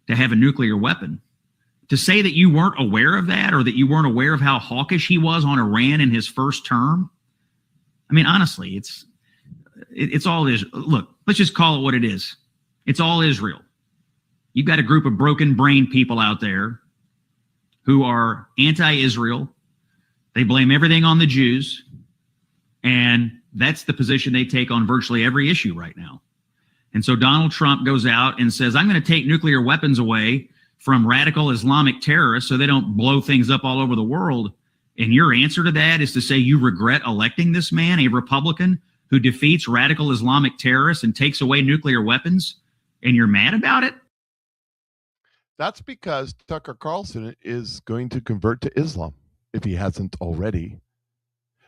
to have a nuclear weapon. To say that you weren't aware of that, or that you weren't aware of how hawkish he was on Iran in his first term, I mean, honestly, it's all look, let's just call it what it is. It's all Israel. You've got a group of broken brain people out there who are anti-Israel. They blame everything on the Jews. And that's the position they take on virtually every issue right now. And so Donald Trump goes out and says, I'm going to take nuclear weapons away from radical Islamic terrorists so they don't blow things up all over the world. And your answer to that is to say you regret electing this man, a Republican who defeats radical Islamic terrorists and takes away nuclear weapons, and you're mad about it? That's because Tucker Carlson is going to convert to Islam, if he hasn't already.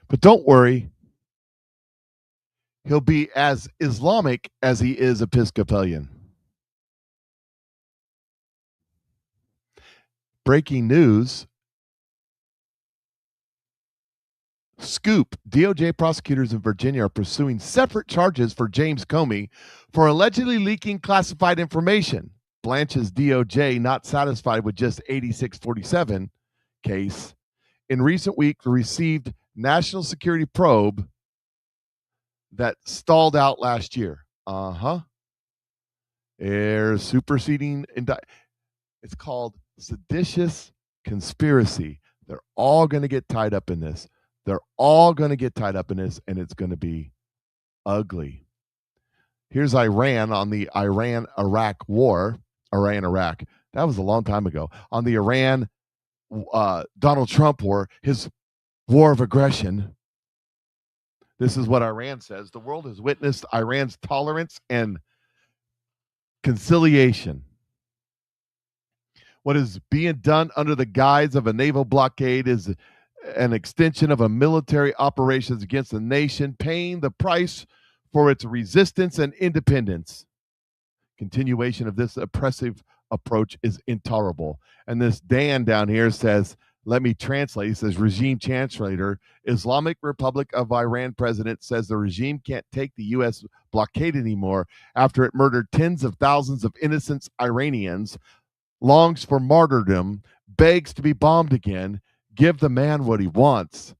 But don't worry. He'll be as Islamic as he is Episcopalian. Breaking news. Scoop. DOJ prosecutors in Virginia are pursuing separate charges for James Comey for allegedly leaking classified information. Blanche's DOJ, not satisfied with just 8647 case, in recent weeks received national security probe that stalled out last year. They're superseding. It's called seditious conspiracy. They're all going to get tied up in this. They're all going to get tied up in this, and it's going to be ugly. Here's Iran on the Iran-Iraq war. Iran-Iraq. That was a long time ago. On the Iran Donald Trump war, his war of aggression. This is what Iran says. The world has witnessed Iran's tolerance and conciliation. What is being done under the guise of a naval blockade is an extension of a military operations against a nation paying the price for its resistance and independence. Continuation of this oppressive approach is intolerable. And this Dan down here says, let me translate. He says, regime translator, Islamic Republic of Iran president says the regime can't take the U.S. blockade anymore after it murdered tens of thousands of innocent Iranians, longs for martyrdom, begs to be bombed again. Give the man what he wants.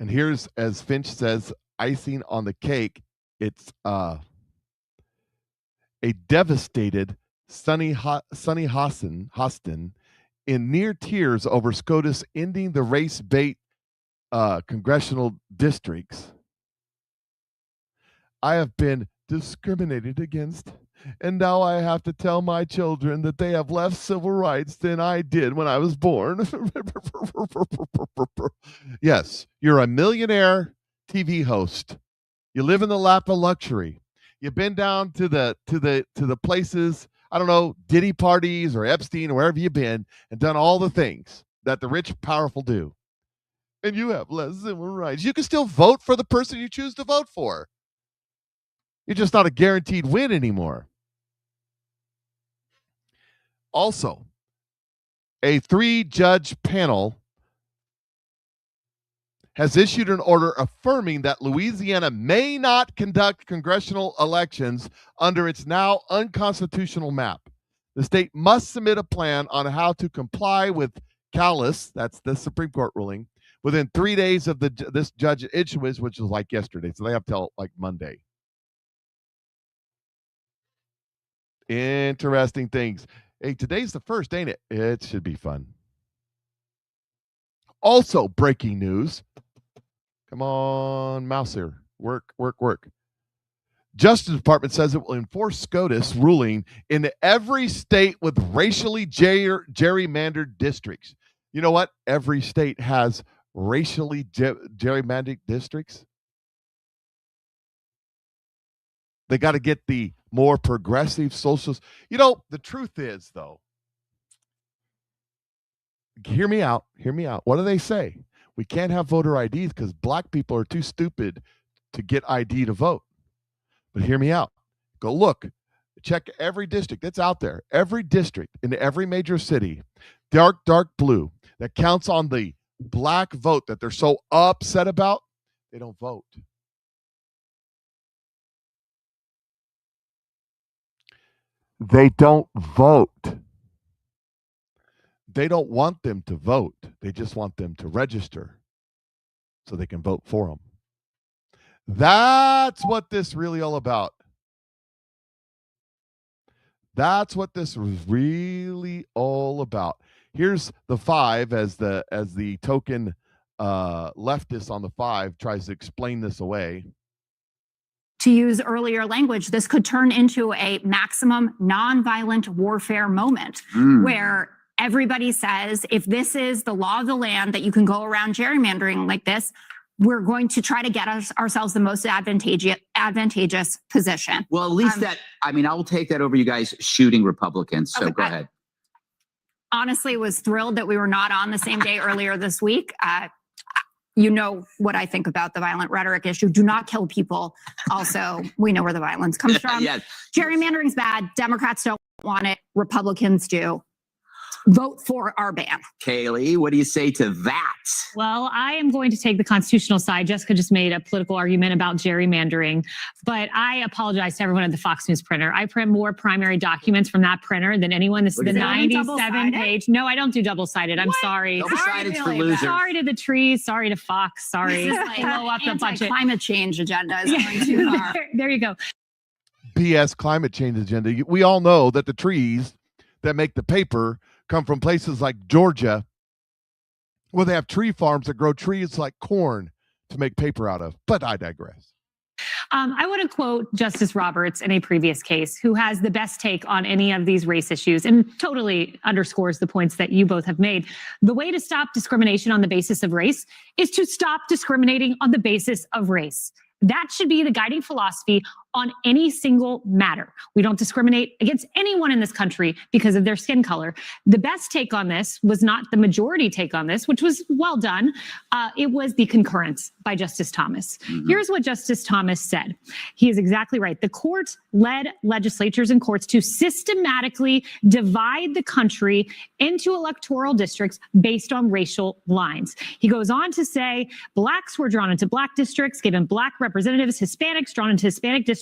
And here's, as Finch says, icing on the cake. It's a devastated Sonny Hostin in near tears over SCOTUS ending the race bait congressional districts. I have been discriminated against, and now I have to tell my children that they have less civil rights than I did when I was born. Yes, you're a millionaire TV host. You live in the lap of luxury. You've been down to the places, I don't know, Diddy parties or Epstein or wherever you've been, and done all the things that the rich and powerful do. And you have less civil rights. You can still vote for the person you choose to vote for. You're just not a guaranteed win anymore. Also, a 3-judge panel has issued an order affirming that Louisiana may not conduct congressional elections under its now unconstitutional map. The state must submit a plan on how to comply with CALIS, that's the Supreme Court ruling, within 3 days of this judge issuance, which was like yesterday. So they have till like Monday. Interesting things. Hey, today's the first, ain't it? It should be fun. Also, breaking news. Come on, mouse here. Work. Justice Department says it will enforce SCOTUS ruling in every state with racially gerrymandered districts. You know what? Every state has racially gerrymandered districts. They got to get the more progressive socials. You know, the truth is, though, hear me out. What do they say? We can't have voter IDs because black people are too stupid to get ID to vote. But hear me out. Go look. Check every district that's out there. Every district in every major city, dark blue, that counts on the black vote that they're so upset about, they don't vote. They don't vote. They don't want them to vote. They just want them to register so they can vote for them. That's what this really all about. That's what this was really all about. Here's the 5 as the token leftist on the 5 tries to explain this away. To use earlier language, this could turn into a maximum nonviolent warfare moment where everybody says, if this is the law of the land that you can go around gerrymandering like this, we're going to try to get ourselves the most advantageous position. Well, at least I will take that over you guys shooting Republicans. So go ahead. Honestly, was thrilled that we were not on the same day earlier this week. You know what I think about the violent rhetoric issue. Do not kill people. Also, we know where the violence comes from. Yes. Gerrymandering's bad. Democrats don't want it. Republicans do. Vote for our ban. Kaylee, what do you say to that? Well, I am going to take the constitutional side. Jessica just made a political argument about gerrymandering, but I apologize to everyone at the Fox News printer. I print more primary documents from that printer than anyone. This is the 97-page. No, I don't do double-sided. I'm sorry. Double-sided's for losers. Sorry to the trees. Sorry to Fox. Sorry. This is like blow up the budget. Climate change agenda is going too far. There you go. BS climate change agenda. We all know that the trees that make the paper come from places like Georgia, where they have tree farms that grow trees like corn to make paper out of. But I digress. I want to quote Justice Roberts in a previous case, who has the best take on any of these race issues and totally underscores the points that you both have made. The way to stop discrimination on the basis of race is to stop discriminating on the basis of race. That should be the guiding philosophy on any single matter. We don't discriminate against anyone in this country because of their skin color. The best take on this was not the majority take on this, which was well done. It was the concurrence by Justice Thomas. Here's what Justice Thomas said. He is exactly right. The court led legislatures and courts to systematically divide the country into electoral districts based on racial lines. He goes on to say blacks were drawn into black districts, given black representatives, Hispanics drawn into Hispanic districts,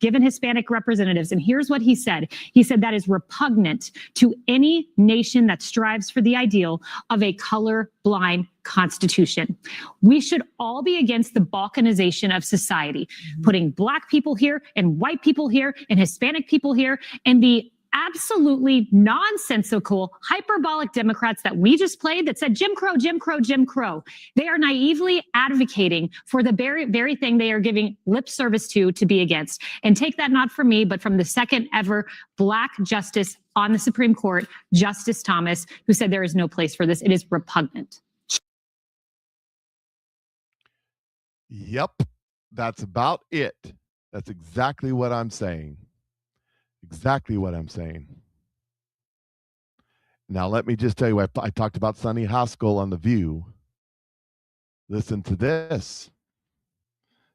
given Hispanic representatives. And here's what he said. He said that is repugnant to any nation that strives for the ideal of a color-blind constitution. We should all be against the balkanization of society, putting black people here and white people here and Hispanic people here, and the absolutely nonsensical, hyperbolic Democrats that we just played that said Jim Crow, Jim Crow, Jim Crow. They are naively advocating for the very thing they are giving lip service to be against. And take that not from me, but from the second ever black justice on the Supreme Court, Justice Thomas, who said there is no place for this. It is repugnant. Yep, that's about it. That's exactly what I'm saying. Exactly what I'm saying. Now, let me just tell you, I talked about Sonny Haskell on The View. Listen to this.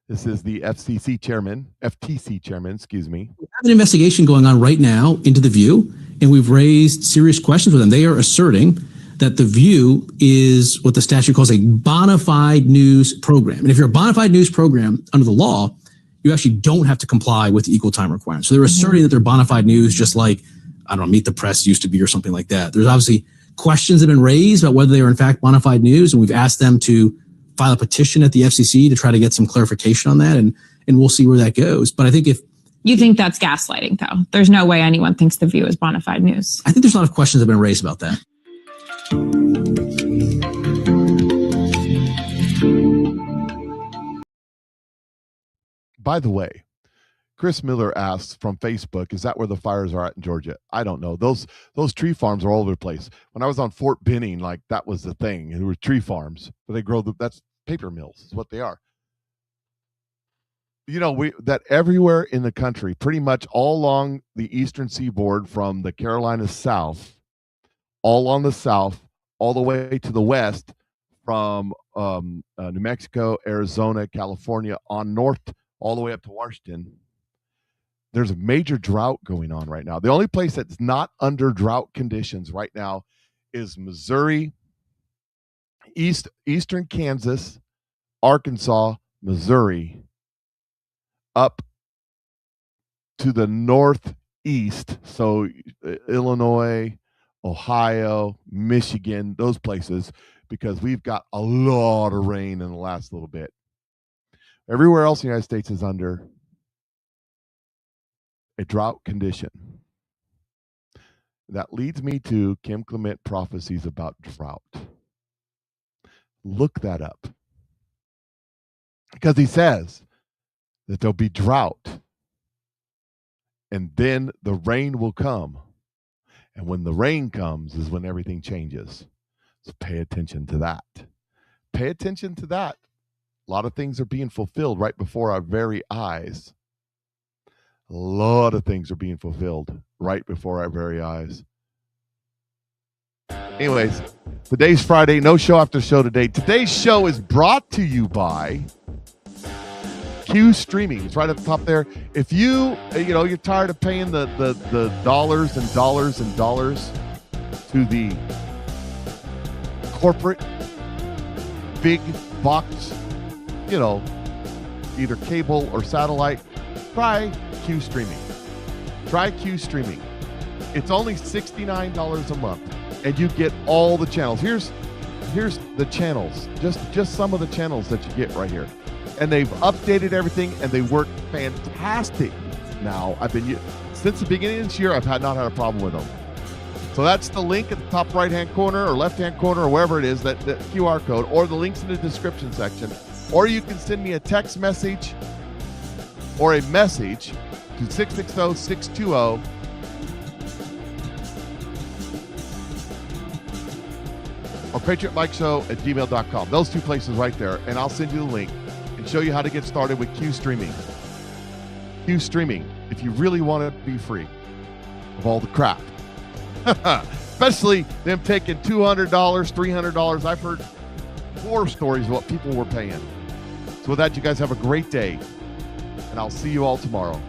This is the FTC chairman, excuse me. We have an investigation going on right now into The View, and we've raised serious questions with them. They are asserting that The View is what the statute calls a bona fide news program. And if you're a bona fide news program under the law, you actually don't have to comply with the equal time requirements. So they're asserting that they're bona fide news, just like, I don't know, Meet the Press used to be or something like that. There's obviously questions that have been raised about whether they are in fact bona fide news, and we've asked them to file a petition at the FCC to try to get some clarification on that, and we'll see where that goes. But I think if you think that's gaslighting, though, there's no way anyone thinks The View is bona fide news. I think there's a lot of questions that have been raised about that. By the way, Chris Miller asks from Facebook, is that where the fires are at in Georgia? I don't know. Those tree farms are all over the place. When I was on Fort Benning, like that was the thing. There were tree farms, but they grow that's paper mills is what they are. You know, that everywhere in the country, pretty much all along the eastern seaboard from the Carolinas south, all on the south, all the way to the west from New Mexico, Arizona, California, on north, all the way up to Washington, there's a major drought going on right now. The only place that's not under drought conditions right now is Missouri, eastern Kansas, Arkansas, Missouri, up to the northeast. So Illinois, Ohio, Michigan, those places, because we've got a lot of rain in the last little bit. Everywhere else in the United States is under a drought condition. That leads me to Kim Clement prophecies about drought. Look that up. Because he says that there'll be drought, and then the rain will come. And when the rain comes is when everything changes. So pay attention to that. Pay attention to that. A lot of things are being fulfilled right before our very eyes. A lot of things are being fulfilled right before our very eyes. Anyways, today's Friday. No show after show today. Today's show is brought to you by Q Streaming. It's right at the top there. If you're tired of paying the dollars and dollars and dollars to the corporate big box, either cable or satellite, try Q Streaming. Try Q Streaming. It's only $69 a month, and you get all the channels. Here's the channels, just some of the channels that you get right here. And they've updated everything, and they work fantastic. Now, since the beginning of this year, I've not had a problem with them. So that's the link at the top right-hand corner or left-hand corner or wherever it is, that QR code, or the links in the description section. Or you can send me a text message or a message to 660-620 or PatriotMikeShow@gmail.com. Those two places right there, and I'll send you the link and show you how to get started with Q streaming. Q streaming, if you really want to be free of all the crap. Especially them taking $200, $300. I've heard horror stories of what people were paying. So with that, you guys have a great day, and I'll see you all tomorrow.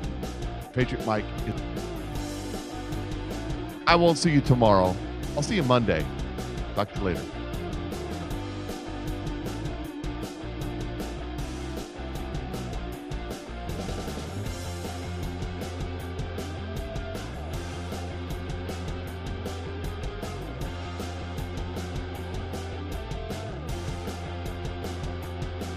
Patriot Mike. I won't see you tomorrow. I'll see you Monday. Talk to you later.